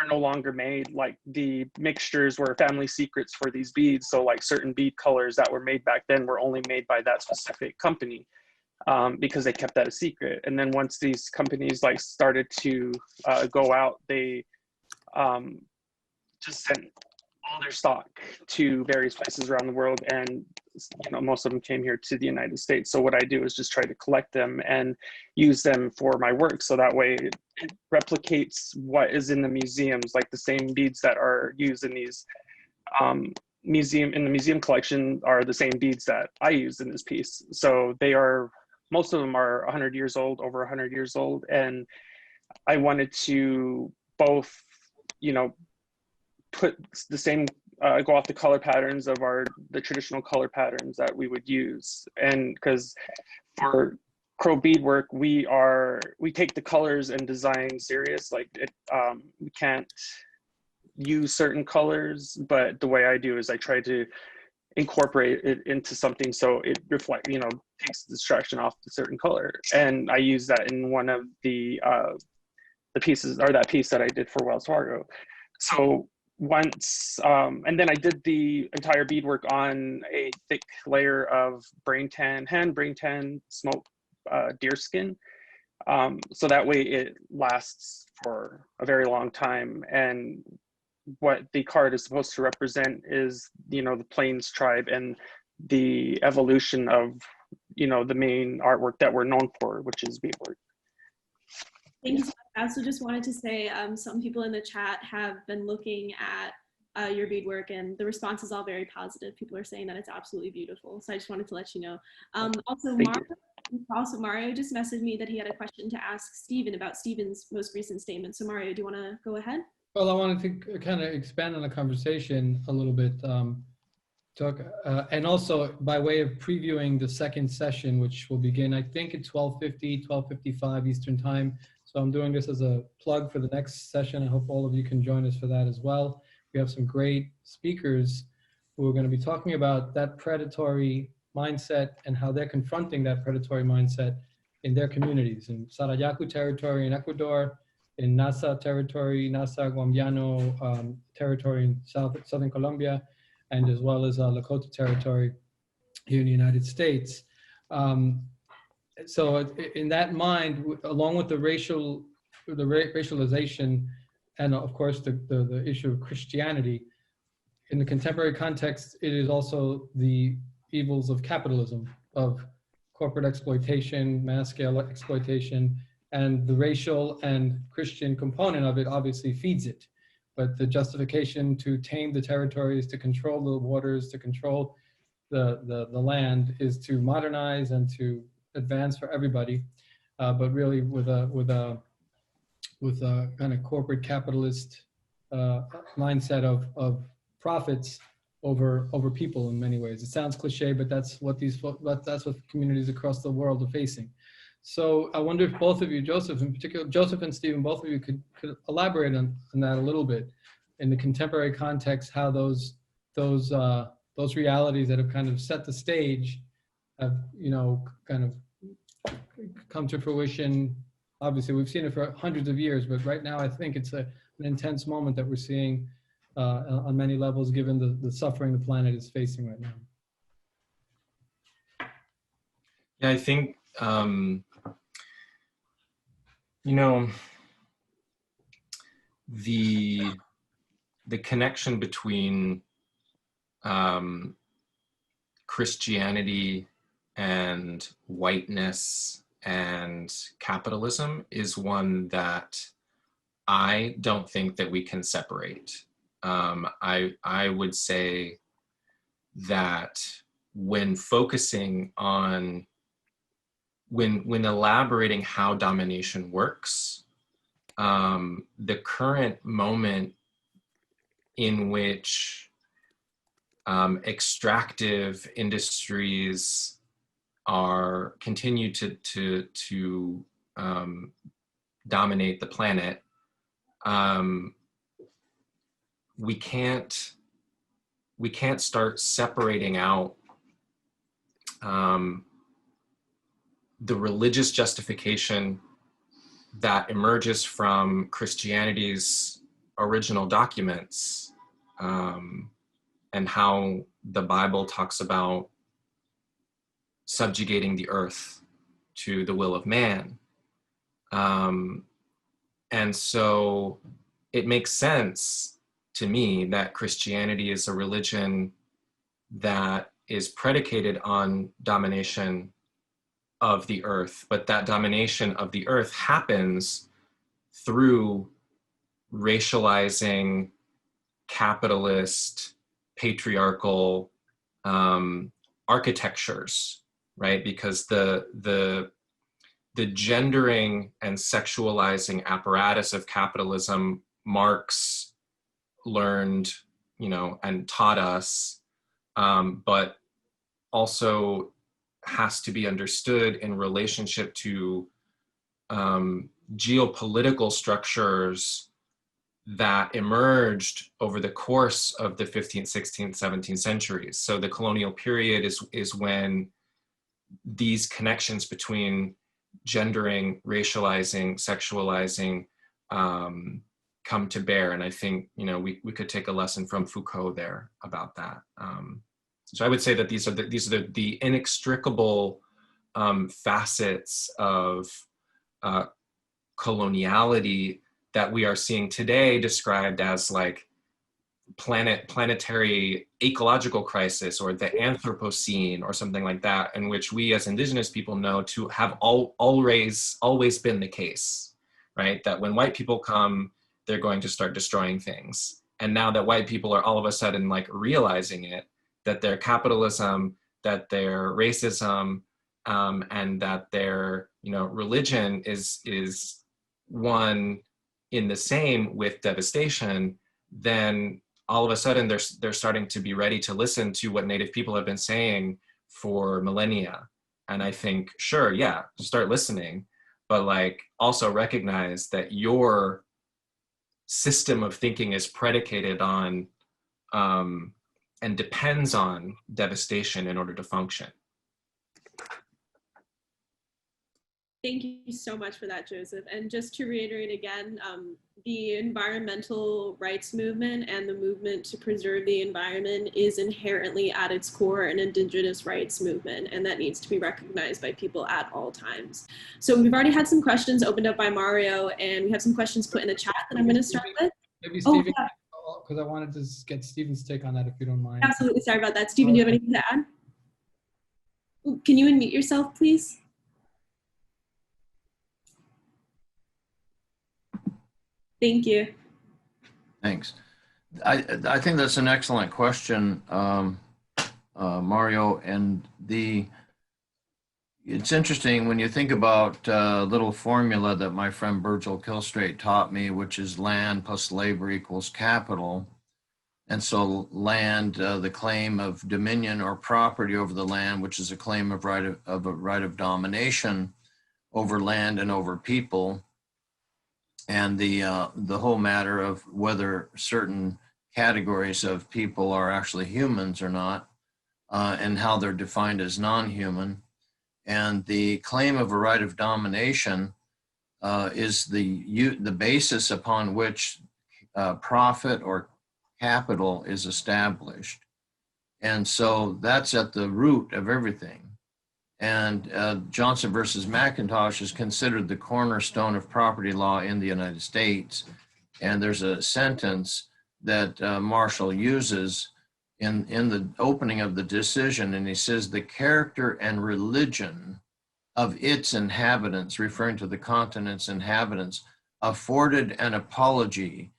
no longer made. Like, the mixtures were family secrets for these beads. So like certain bead colors that were made back then were only made by that specific company, because they kept that a secret. And then once these companies started to go out, they just sent all their stock to various places around the world, and most of them came here to the United States. So what I do is just try to collect them and use them for my work, so that way it replicates what is in the museums. Like the same beads that are used in these museum collection are the same beads that I use in this piece. So they are most of them are 100 years old, over 100 years old. And I wanted to both, you know, put the same, go off the color patterns of the traditional color patterns that we would use. And because for Crow beadwork, we take the colors and design serious. Like we can't use certain colors, but the way I do is I try to incorporate it into something so it reflects, you know, takes the distraction off the certain color. And I use that in one of the pieces, or that piece that I did for Wells Fargo. So once, and then I did the entire beadwork on a thick layer of hand brain tan smoked deer skin. So that way it lasts for a very long time. And what the card is supposed to represent is, you know, the Plains tribe and the evolution of, you know, the main artwork that we're known for, which is beadwork. Thank you so much. I also just wanted to say some people in the chat have been looking at your beadwork, and the response is all very positive. People are saying that it's absolutely beautiful. So I just wanted to let you know. Also, Mario just messaged me that he had a question to ask Stephen about Stephen's most recent statement. So Mario, do you want to go ahead? Well, I wanted to kind of expand on the conversation a little bit, and also by way of previewing the second session, which will begin, I think, at 12:50, 12:55 Eastern Time. So I'm doing this as a plug for the next session. I hope all of you can join us for that as well. We have some great speakers who are going to be talking about that predatory mindset and how they're confronting that predatory mindset in their communities, in Sarayaku territory in Ecuador, in Nasa territory, Nasa Guambiano territory in southern Colombia, and as well as Lakota territory here in the United States. So in that mind, along with the racialization, and of course the issue of Christianity, in the contemporary context, it is also the evils of capitalism, of corporate exploitation, mass scale exploitation, and the racial and Christian component of it obviously feeds it. But the justification to tame the territories, to control the waters, to control the land is to modernize and to advance for everybody, but really with a kind of corporate capitalist mindset of profits over people in many ways. It sounds cliche, but that's what communities across the world are facing. So I wonder if both of you, Joseph in particular, Joseph and Stephen, both of you could elaborate on that a little bit in the contemporary context, how those realities that have kind of set the stage have, you know, kind of come to fruition. Obviously, we've seen it for hundreds of years, but right now I think it's an intense moment that we're seeing on many levels, given the suffering the planet is facing right now. Yeah, I think, you know, the connection between Christianity and whiteness and capitalism is one that I don't think that we can separate. I would say that when focusing on, when elaborating how domination works, the current moment in which extractive industries continue to dominate the planet, we can't start separating out the religious justification that emerges from Christianity's original documents, and how the Bible talks about subjugating the earth to the will of man. And so it makes sense to me that Christianity is a religion that is predicated on domination of the earth, but that domination of the earth happens through racializing, capitalist, patriarchal architectures right? Because the gendering and sexualizing apparatus of capitalism, Marx learned, and taught us, but also has to be understood in relationship to geopolitical structures that emerged over the course of the 15th, 16th, 17th centuries. So the colonial period is when these connections between gendering, racializing, sexualizing come to bear. And I think, we could take a lesson from Foucault there about that. So I would say that these are the inextricable facets of coloniality that we are seeing today described as like planetary ecological crisis, or the Anthropocene, or something like that, in which we as Indigenous people know to have always been the case, right? That when white people come, they're going to start destroying things. And now that white people are all of a sudden like realizing it, that their capitalism, that their racism, and that their religion is one in the same with devastation, then all of a sudden they're starting to be ready to listen to what Native people have been saying for millennia. And I think, sure, yeah, start listening, but like also recognize that your system of thinking is predicated on and depends on devastation in order to function. Thank you so much for that, Joseph. And just to reiterate again, the environmental rights movement and the movement to preserve the environment is inherently at its core an Indigenous rights movement, and that needs to be recognized by people at all times. So we've already had some questions opened up by Mario, and we have some questions put in the chat that I'm going to start with. Maybe Stephen, yeah. because I wanted to get Stephen's take on that, if you don't mind. Absolutely, sorry about that. Stephen, do you have anything to add? Can you unmute yourself, please? Thank you. Thanks. I think that's an excellent question, Mario. And it's interesting when you think about a little formula that my friend Virgil Kilstraight taught me, which is land plus labor equals capital. And so land, the claim of dominion or property over the land, which is a claim of a right of domination over land and over people. And the whole matter of whether certain categories of people are actually humans or not, and how they're defined as non-human. And the claim of a right of domination is the basis upon which profit or capital is established. And so that's at the root of everything. And Johnson versus McIntosh is considered the cornerstone of property law in the United States. And there's a sentence that Marshall uses in the opening of the decision, and he says, the character and religion of its inhabitants, referring to the continent's inhabitants, afforded an apology,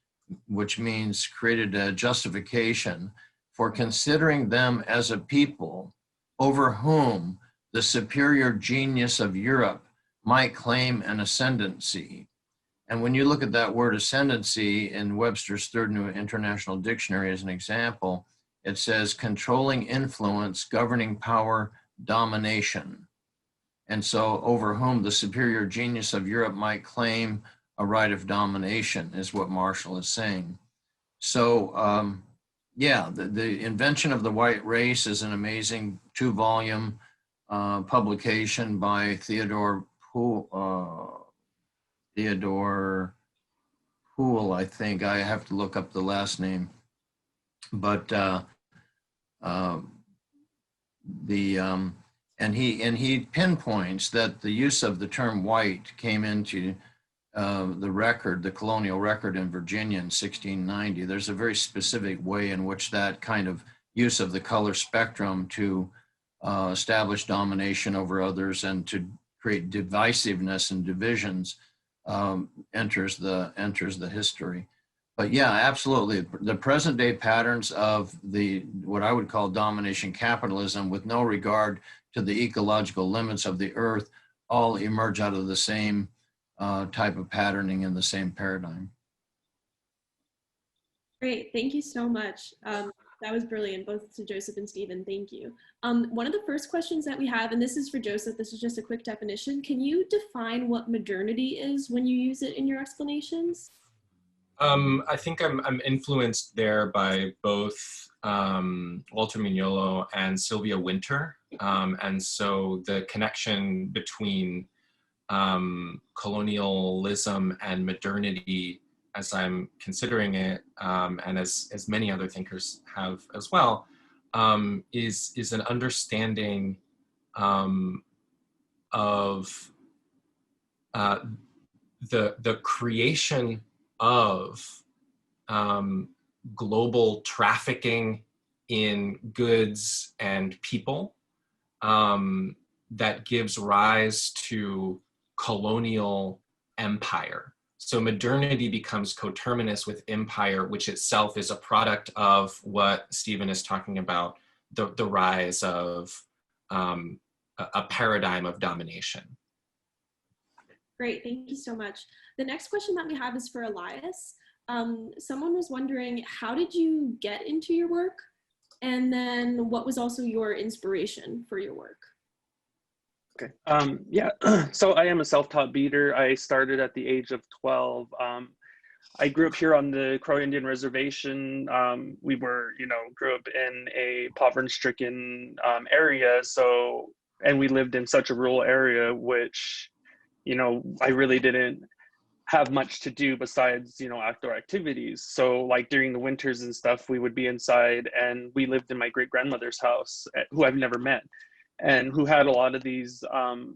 which means created a justification for considering them as a people over whom the superior genius of Europe might claim an ascendancy. And when you look at that word ascendancy in Webster's Third New International Dictionary as an example, it says controlling influence, governing power, domination. And so over whom the superior genius of Europe might claim a right of domination is what Marshall is saying. So yeah, the invention of the white race is an amazing 2-volume publication by Theodore Poole, I think. I have to look up the last name. But and he pinpoints that the use of the term white came into the colonial record in Virginia in 1690. There's a very specific way in which that kind of use of the color spectrum to establish domination over others and to create divisiveness and divisions enters the history. But yeah, absolutely. The present day patterns of what I would call domination capitalism, with no regard to the ecological limits of the earth all emerge out of the same type of patterning and the same paradigm. Great, thank you so much. That was brilliant, both to Joseph and Stephen, thank you. One of the first questions that we have, and this is for Joseph, this is just a quick definition. Can you define what modernity is when you use it in your explanations? I think I'm influenced there by both Walter Murillo and Sylvia Wynter. And so the connection between colonialism and modernity, as I'm considering it, and as many other thinkers have as well, is an understanding of the creation of global trafficking in goods and people that gives rise to colonial empire. So modernity becomes coterminous with empire, which itself is a product of what Stephen is talking about, the rise of a paradigm of domination. Great, thank you so much. The next question that we have is for Elias. Someone was wondering, how did you get into your work? And then what was also your inspiration for your work? Okay. Yeah, so I am a self-taught beader. I started at the age of 12. I grew up here on the Crow Indian Reservation. We were, grew up in a poverty-stricken area. And we lived in such a rural area, which, I really didn't have much to do besides, outdoor activities. So like during the winters and stuff, we would be inside, and we lived in my great-grandmother's house, who I've never met, and who had a lot of these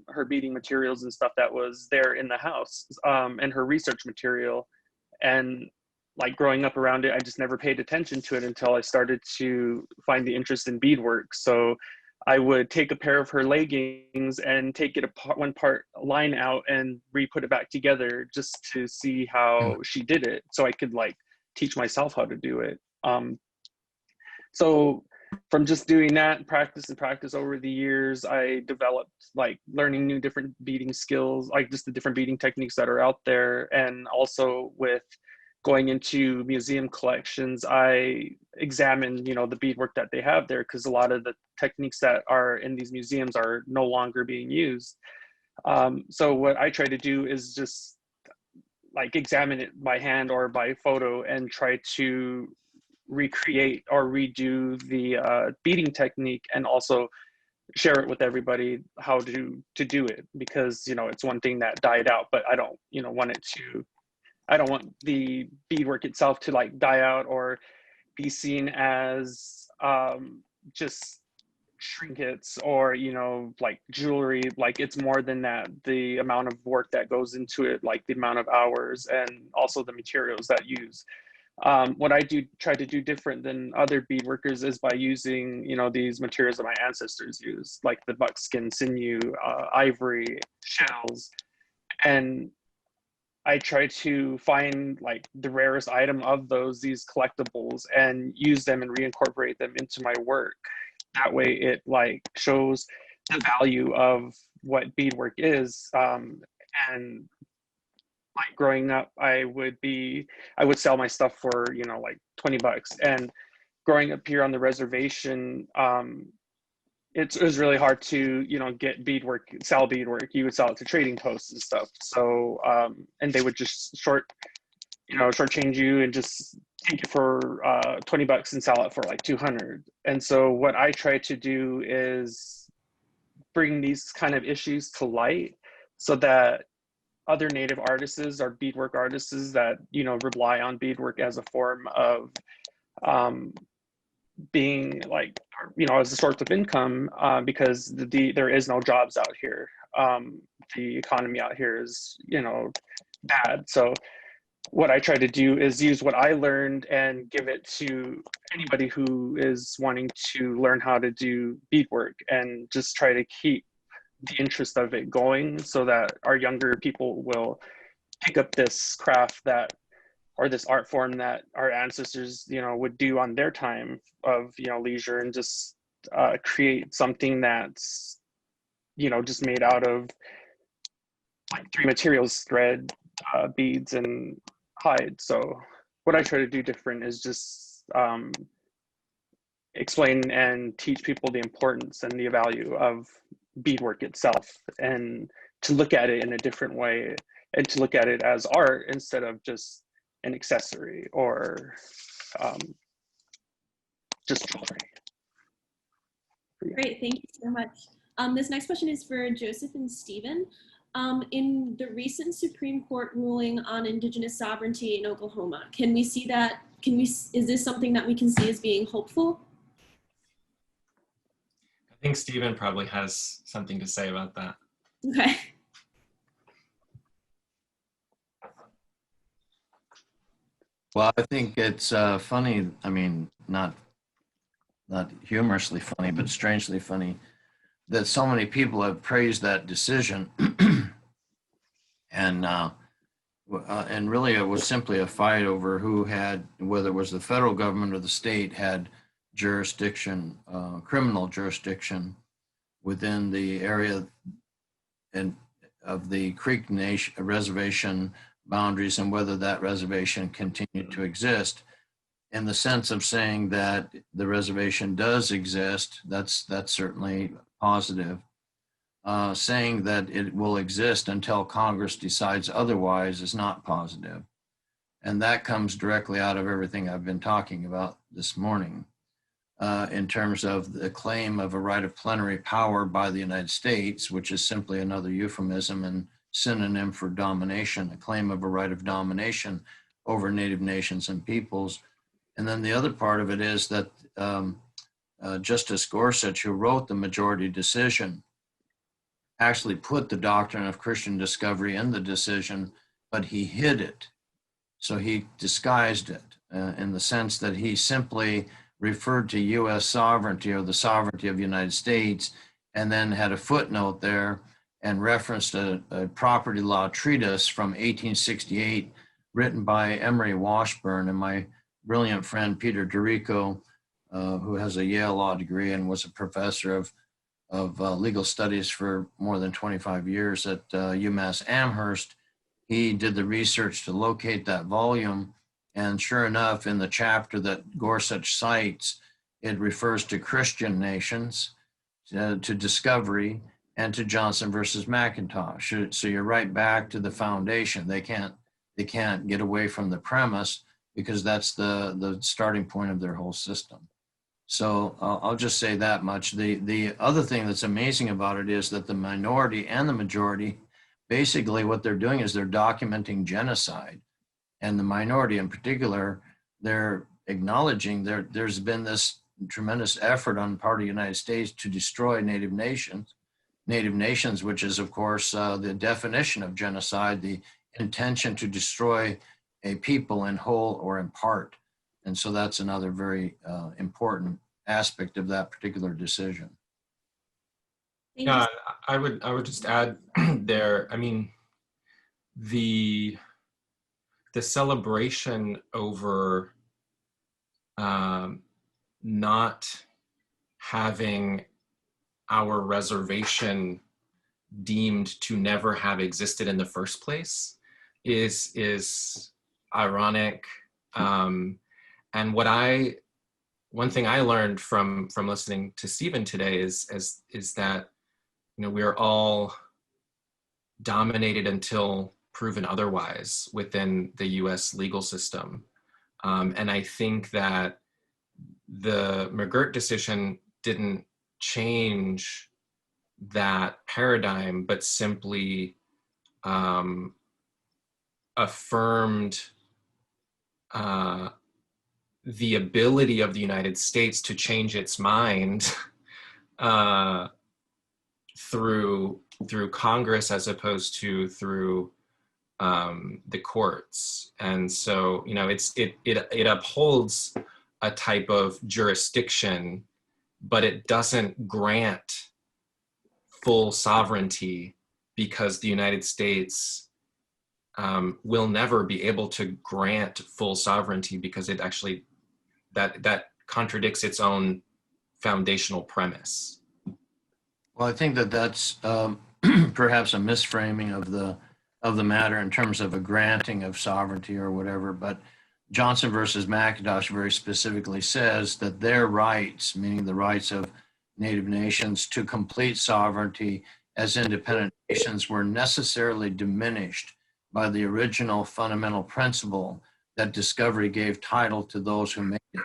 her beading materials and stuff that was there in the house, and her research material. And like growing up around it, I just never paid attention to it until I started to find the interest in beadwork. So I would take a pair of her leggings and take it apart, one part line out, and re-put it back together just to see how she did it, so I could like teach myself how to do it. So from just doing that, practice over the years, I developed like learning new different beading skills, like just the different beading techniques that are out there. And also with going into museum collections, I examine, the beadwork that they have there, because a lot of the techniques that are in these museums are no longer being used. So what I try to do is just like examine it by hand or by photo and try to recreate or redo the beading technique, and also share it with everybody how to do it, because it's one thing that died out, but I don't I don't want the beadwork itself to like die out or be seen as just trinkets or like jewelry. Like it's more than that. The amount of work that goes into it, like the amount of hours, and also the materials that use. What I try to do different than other beadworkers is by using, these materials that my ancestors used, like the buckskin, sinew, ivory, shells. And I try to find like the rarest item of these collectibles, and use them and reincorporate them into my work. That way it like shows the value of what beadwork is. And like growing up, I would sell my stuff for, like $20. And growing up here on the reservation, it was really hard to, get beadwork, sell beadwork. You would sell it to trading posts and stuff. So, and they would just shortchange you and just take it for $20 and sell it for like 200. And so what I try to do is bring these kind of issues to light, so that other Native artists or beadwork artists that, rely on beadwork as a form of being like, as a source of income, because there is no jobs out here. The economy out here is, bad. So what I try to do is use what I learned and give it to anybody who is wanting to learn how to do beadwork, and just try to keep the interest of it going, so that our younger people will pick up this craft or this art form that our ancestors, would do on their time of, leisure, and just create something that's just made out of like 3 materials: thread, beads, and hide. So what I try to do different is just explain and teach people the importance and the value of beadwork itself, and to look at it in a different way, and to look at it as art instead of just an accessory or just jewelry. Great, thank you so much. This next question is for Joseph and Stephen. In the recent Supreme Court ruling on Indigenous sovereignty in Oklahoma, can we see that, is this something that we can see as being hopeful? I think Stephen probably has something to say about that. Okay. Well, I think it's funny. I mean, not humorously funny, but strangely funny that so many people have praised that decision, and really it was simply a fight over who had, whether it was the federal government or the state, had jurisdiction, criminal jurisdiction within the area and of the Creek Nation reservation boundaries, and whether that reservation continued to exist. In the sense of saying that the reservation does exist, that's certainly positive. Saying that it will exist until Congress decides otherwise is not positive. And that comes directly out of everything I've been talking about this morning, in terms of the claim of a right of plenary power by the United States, which is simply another euphemism and synonym for domination, a claim of a right of domination over Native nations and peoples. And then the other part of it is that Justice Gorsuch, who wrote the majority decision, actually put the doctrine of Christian discovery in the decision, but he hid it. So he disguised it in the sense that he simply referred to U.S. sovereignty or the sovereignty of the United States, and then had a footnote there and referenced a property law treatise from 1868 written by Emery Washburn and my brilliant friend Peter Dorico, who has a Yale law degree and was a professor of legal studies for more than 25 years at UMass Amherst. He did the research to locate that volume, and sure enough, in the chapter that Gorsuch cites, it refers to Christian nations, to discovery, and to Johnson versus McIntosh. So you're right back to the foundation. They can't get away from the premise, because that's the starting point of their whole system. So I'll just say that much. The other thing that's amazing about it is that the minority and the majority, basically what they're doing is they're documenting genocide. And the minority in particular, they're acknowledging there's been this tremendous effort on the part of the United States to destroy Native nations, which is of course the definition of genocide, the intention to destroy a people in whole or in part. And so that's another very important aspect of that particular decision. Yeah, I would just add there, I mean, the celebration over not having our reservation deemed to never have existed in the first place is ironic. And one thing I learned from listening to Stephen today is that, you know, we're all dominated until proven otherwise within the US legal system. And I think that the McGirt decision didn't change that paradigm, but simply affirmed the ability of the United States to change its mind through Congress as opposed to through the courts. And so, you know, it upholds a type of jurisdiction, but it doesn't grant full sovereignty, because the United States will never be able to grant full sovereignty, because it actually, that contradicts its own foundational premise. Well, I think that that's perhaps a misframing of the matter in terms of a granting of sovereignty or whatever. But Johnson versus McIntosh very specifically says that their rights, meaning the rights of Native nations to complete sovereignty as independent nations, were necessarily diminished by the original fundamental principle that discovery gave title to those who made it.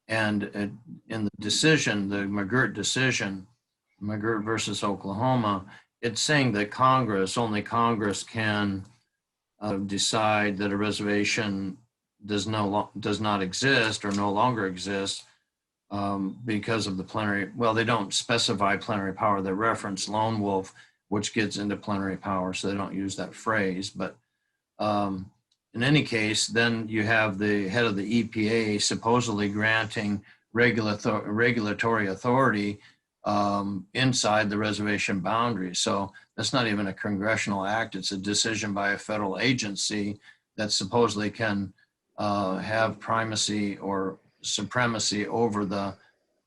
And in the decision, the McGirt decision, McGirt versus Oklahoma, it's saying that only Congress can decide that a reservation does not exist or no longer exists because of the plenary. Well, they don't specify plenary power. They reference lone wolf, which gets into plenary power, so they don't use that phrase. But in any case, then you have the head of the EPA supposedly granting regulatory authority inside the reservation boundaries. So that's not even a congressional act. It's a decision by a federal agency that supposedly can have primacy or supremacy over the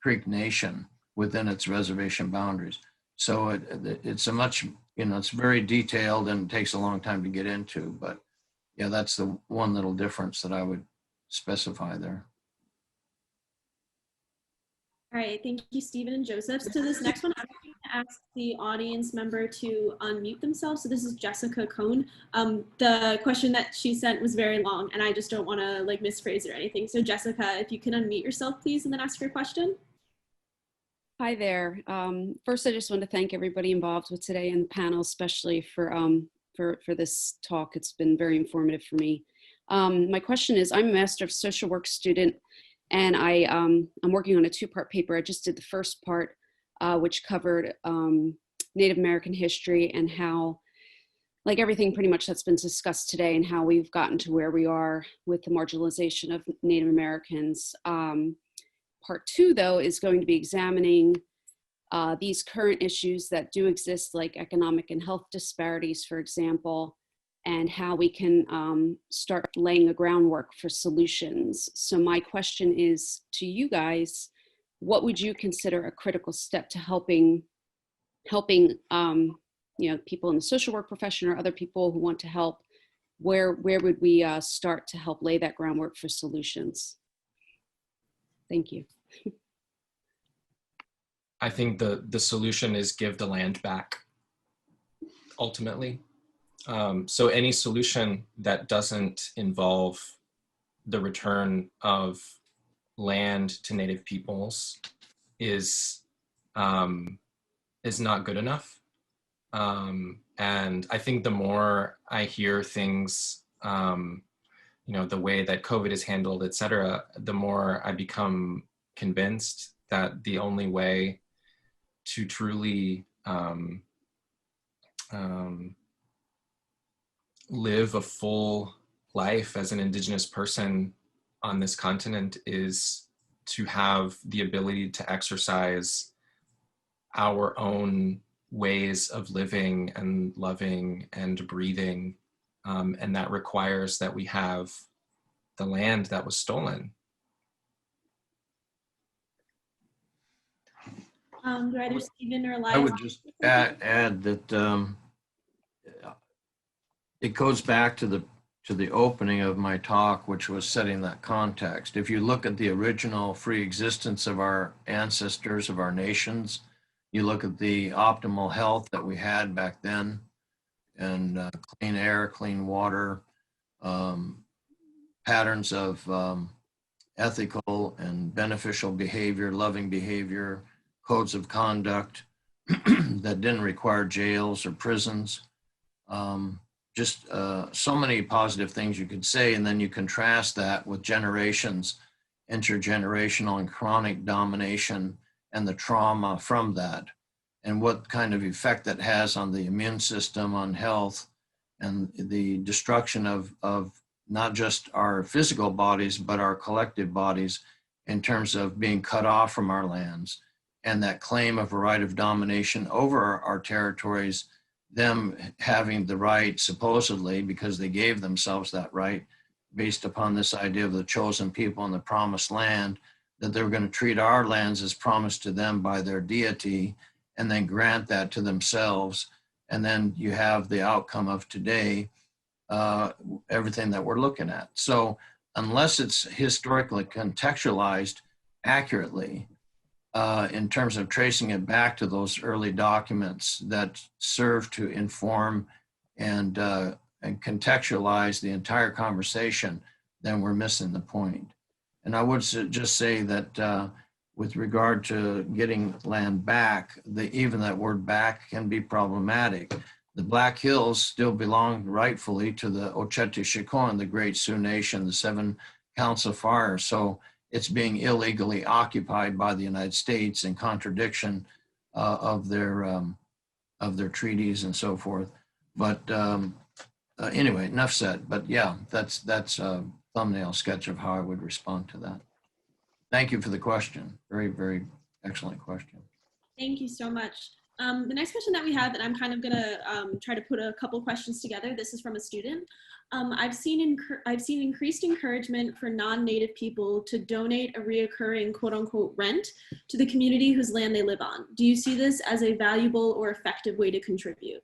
Creek Nation within its reservation boundaries. So it's a much, it's very detailed and takes a long time to get into, but yeah, that's the one little difference that I would specify there. All right, thank you, Stephen and Joseph. So this next one, I'm going to ask the audience member to unmute themselves. So this is Jessica Cohn. The question that she sent was very long, and I just don't want to like misphrase it or anything. So Jessica, if you can unmute yourself, please, and then ask your question. Hi there. First, I just want to thank everybody involved with today and the panel, especially for this talk. It's been very informative for me. My question is, I'm a Master of Social Work student, and I'm working on a two-part paper. I just did the first part, which covered Native American history and how, like everything pretty much that's been discussed today, and how we've gotten to where we are with the marginalization of Native Americans. Part two, though, is going to be examining these current issues that do exist, like economic and health disparities, for example, and how we can start laying the groundwork for solutions. So my question is to you guys, what would you consider a critical step to helping people in the social work profession or other people who want to help? Where would we start to help lay that groundwork for solutions? Thank you. I think the solution is give the land back, ultimately. So any solution that doesn't involve the return of land to Native peoples is not good enough. And I think the more I hear things, the way that COVID is handled, et cetera, the more I become convinced that the only way to truly live a full life as an Indigenous person on this continent is to have the ability to exercise our own ways of living and loving and breathing. And that requires that we have the land that was stolen. Do either Stephen or Elias? I would just add that it goes back to the opening of my talk, which was setting that context. If you look at the original free existence of our ancestors, of our nations, you look at the optimal health that we had back then, and clean air, clean water, patterns of ethical and beneficial behavior, loving behavior, codes of conduct that didn't require jails or prisons. Just so many positive things you could say, and then you contrast that with generations, intergenerational and chronic domination and the trauma from that, and what kind of effect that has on the immune system, on health, and the destruction of not just our physical bodies, but our collective bodies in terms of being cut off from our lands, and that claim of a right of domination over our territories, them having the right, supposedly, because they gave themselves that right, based upon this idea of the chosen people in the promised land, that they were going to treat our lands as promised to them by their deity, and then grant that to themselves. And then you have the outcome of today, everything that we're looking at. So unless it's historically contextualized accurately, in terms of tracing it back to those early documents that serve to inform and contextualize the entire conversation, then we're missing the point. And I would just say that with regard to getting land back, even that word back can be problematic. The Black Hills still belong rightfully to the Oceti-Sycuan, the Great Sioux Nation, the 7 Counts of Fire. So it's being illegally occupied by the United States in contradiction of their treaties and so forth. But anyway, enough said. But yeah, that's a thumbnail sketch of how I would respond to that. Thank you for the question. Very, very excellent question. Thank you so much. The next question that we have, and I'm kind of gonna try to put a couple questions together. This is from a student. I've seen increased encouragement for non-Native people to donate a reoccurring quote unquote rent to the community whose land they live on. Do you see this as a valuable or effective way to contribute?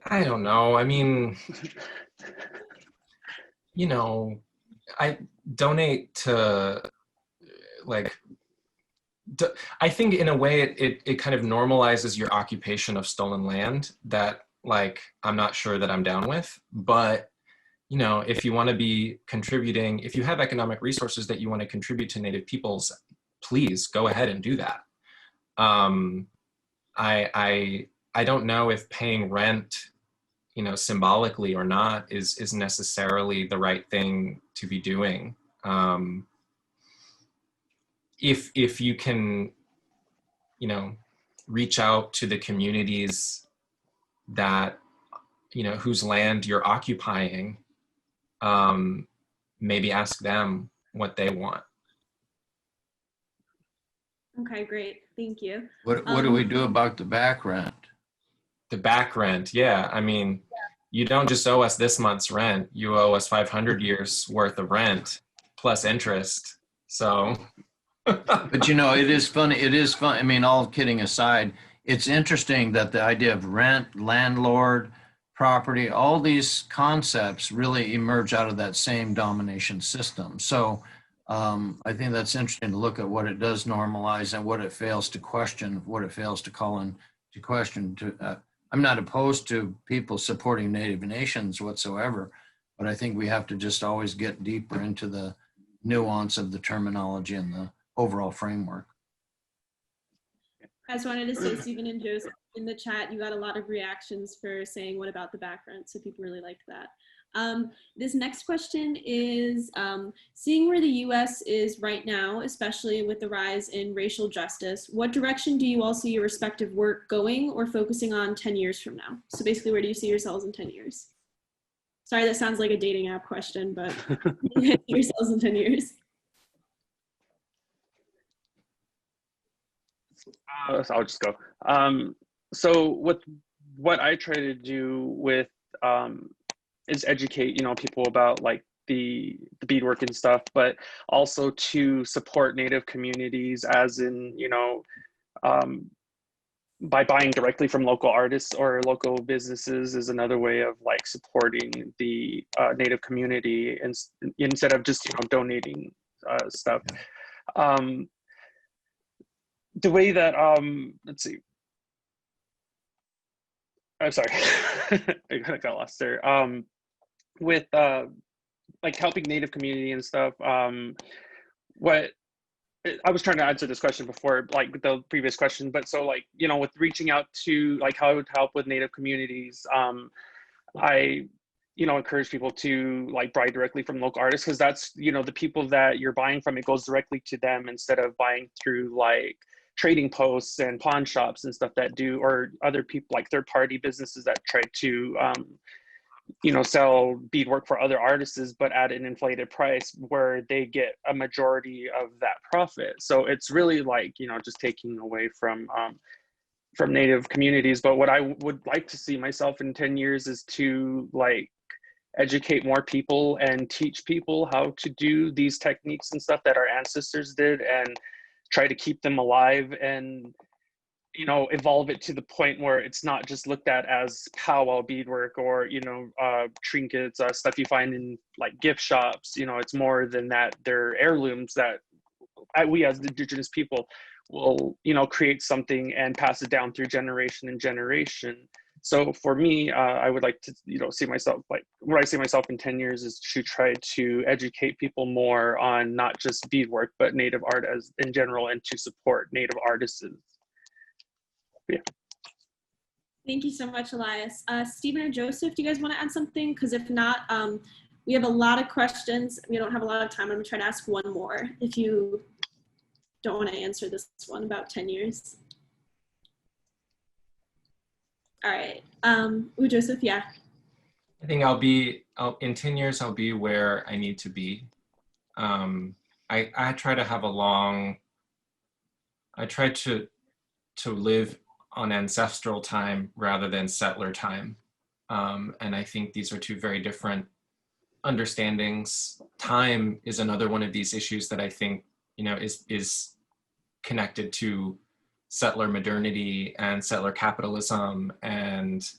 I don't know. I mean, you know, I donate to, like, I think in a way it kind of normalizes your occupation of stolen land that, like, I'm not sure that I'm down with. But, you know, if you want to be contributing, if you have economic resources that you want to contribute to Native peoples, please go ahead and do that. I don't know if paying rent, you know, symbolically or not is necessarily the right thing to be doing. If you can, you know, reach out to the communities that, you know, whose land you're occupying, maybe ask them what they want. Okay, great. Thank you. What do we do about the back rent? The back rent, yeah. I mean, you don't just owe us this month's rent. You owe us 500 years worth of rent plus interest. So, but you know, it is funny. It is fun. I mean, all kidding aside, it's interesting that the idea of rent, landlord, property, all these concepts really emerge out of that same domination system. So I think that's interesting to look at what it does normalize and what it fails to question, what it fails to call into question. I'm not opposed to people supporting Native nations whatsoever, but I think we have to just always get deeper into the nuance of the terminology and the overall framework. I just wanted to say, Stephen and Joseph, in the chat, you got a lot of reactions for saying, what about the back rent? So people really liked that. This next question is, seeing where the US is right now, especially with the rise in racial justice, what direction do you all see your respective work going or focusing on 10 years from now? So basically, where do you see yourselves in 10 years? Sorry, that sounds like a dating app question, but yourselves in 10 years. So I'll just go. So what I try to do with is educate, you know, people about like the beadwork and stuff, but also to support Native communities, as in, you know, by buying directly from local artists or local businesses is another way of like supporting the Native community, and instead of just, you know, donating stuff. The way that let's see, I'm sorry, I kind of got lost there. With like helping Native community and stuff, what I was trying to answer this question before, like the previous question, but so like, you know, with reaching out to like how to help with Native communities, I, you know, encourage people to like buy directly from local artists, because that's, you know, the people that you're buying from, it goes directly to them instead of buying through like trading posts and pawn shops and stuff that do, or other people like third-party businesses that try to you know, sell beadwork for other artists, but at an inflated price where they get a majority of that profit. So it's really like, you know, just taking away from Native communities. But what I would like to see myself in 10 years is to like educate more people and teach people how to do these techniques and stuff that our ancestors did, and try to keep them alive, and evolve it to the point where it's not just looked at as powwow beadwork or trinkets, stuff you find in like gift shops. It's more than that. They're heirlooms that we as Indigenous people will create something and pass it down through generation and generation. So for me, I would like to see myself, like where I see myself in 10 years is to try to educate people more on not just beadwork but Native art as in general, and to support Native artists. Yeah. Thank you so much, Elias. Stephen or Joseph, do you guys want to add something? Because if not, we have a lot of questions. We don't have a lot of time. I'm going to try to ask one more if you don't want to answer this one about 10 years. All right. Joseph, yeah. I think in 10 years, I'll be where I need to be. I try to have I try to live on ancestral time rather than settler time. And I think these are two very different understandings. Time is another one of these issues that I think, is connected to settler modernity and settler capitalism and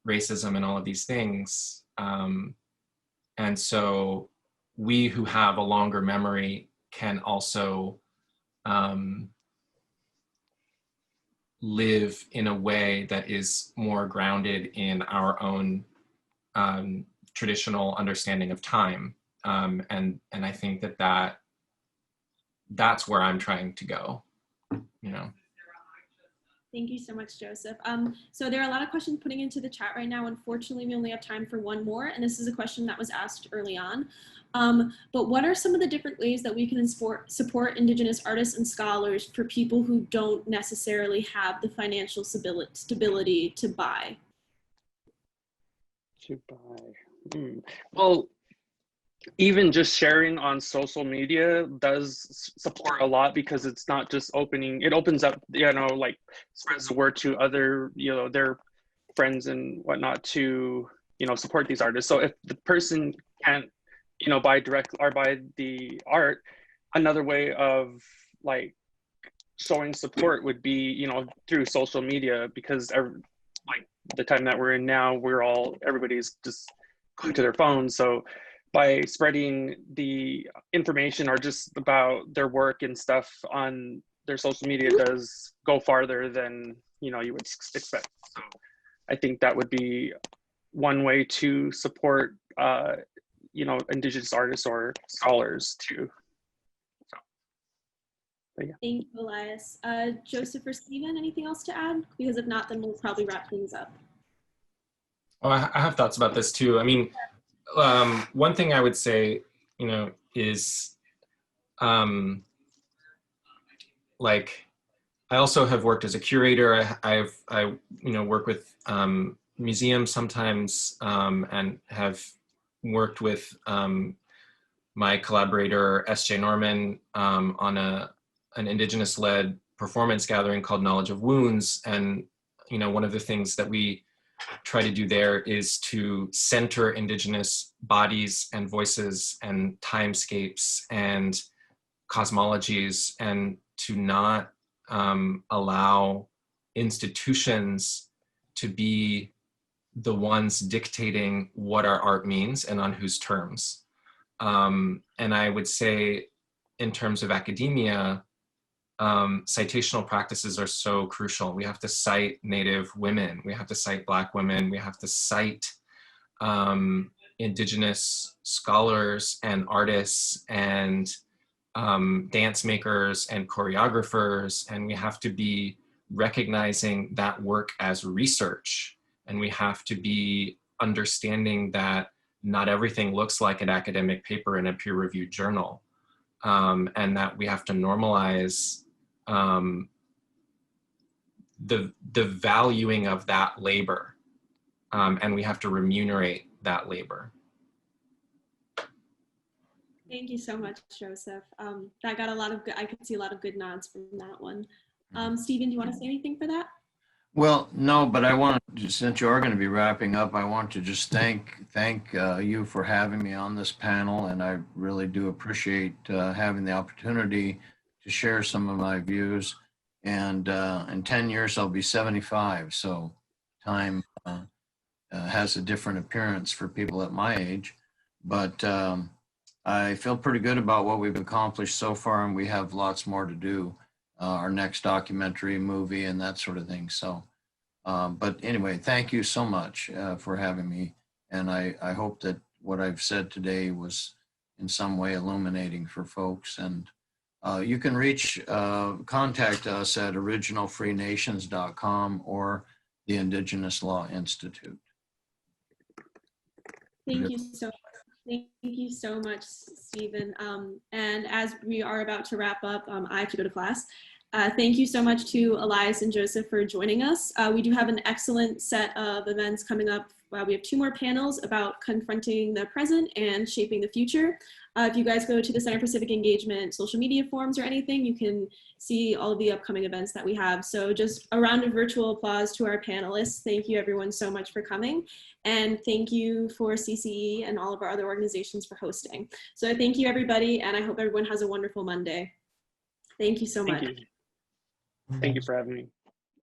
racism and all of these things. And so we who have a longer memory can also live in a way that is more grounded in our own traditional understanding of time. And I think that's where I'm trying to go, Thank you so much, Joseph. So there are a lot of questions putting into the chat right now. Unfortunately, we only have time for one more, and this is a question that was asked early on. But what are some of the different ways that we can support Indigenous artists and scholars for people who don't necessarily have the financial stability to buy? Well, even just sharing on social media does support a lot, because it's not just it opens up, like spreads the word to other, their friends and whatnot to, support these artists. So if the person can't, buy direct or buy the art, another way of like showing support would be, through social media, because like the time that we're in now, everybody's just glued to their phones. So by spreading the information or just about their work and stuff on their social media does go farther than, you would expect. So I think that would be one way to support, Indigenous artists or scholars too. So, yeah. Thank you, Elias. Joseph or Stephen, anything else to add? Because if not, then we'll probably wrap things up. Oh, I have thoughts about this too. I mean, one thing I would say, is like, I also have worked as a curator. I work with museums sometimes, and have worked with my collaborator S.J. Norman on an Indigenous-led performance gathering called Knowledge of Wounds. And one of the things that we try to do there is to center Indigenous bodies and voices and timescapes and cosmologies, and to not allow institutions to be the ones dictating what our art means and on whose terms. And I would say, in terms of academia, citational practices are so crucial. We have to cite Native women, we have to cite Black women, we have to cite Indigenous scholars and artists and dance makers and choreographers, and we have to be recognizing that work as research, and we have to be understanding that not everything looks like an academic paper in a peer-reviewed journal, and that we have to normalize the valuing of that labor, and we have to remunerate that labor. Thank you so much, Joseph. That got a lot of good, I could see a lot of good nods from that one. Stephen, do you want to say anything for that? Well, no, but I want to, since you are going to be wrapping up, I want to just thank you for having me on this panel, and I really do appreciate having the opportunity to share some of my views. And in 10 years, I'll be 75, so time has a different appearance for people at my age. But I feel pretty good about what we've accomplished so far, and we have lots more to do. Our next documentary, movie, and that sort of thing. So, but anyway, thank you so much for having me. And I hope that what I've said today was in some way illuminating for folks. And you can contact us at originalfreenations.com or the Indigenous Law Institute. Thank you so much. Thank you so much, Stephen. And as we are about to wrap up, I have to go to class. Thank you so much to Elias and Joseph for joining us. We do have an excellent set of events coming up. We have 2 more panels about confronting the present and shaping the future. If you guys go to the Center for Civic Engagement social media forums or anything, you can see all of the upcoming events that we have. So just a round of virtual applause to our panelists. Thank you everyone so much for coming. And thank you for CCE and all of our other organizations for hosting. So thank you everybody, and I hope everyone has a wonderful Monday. Thank you so much. Thank you for having me.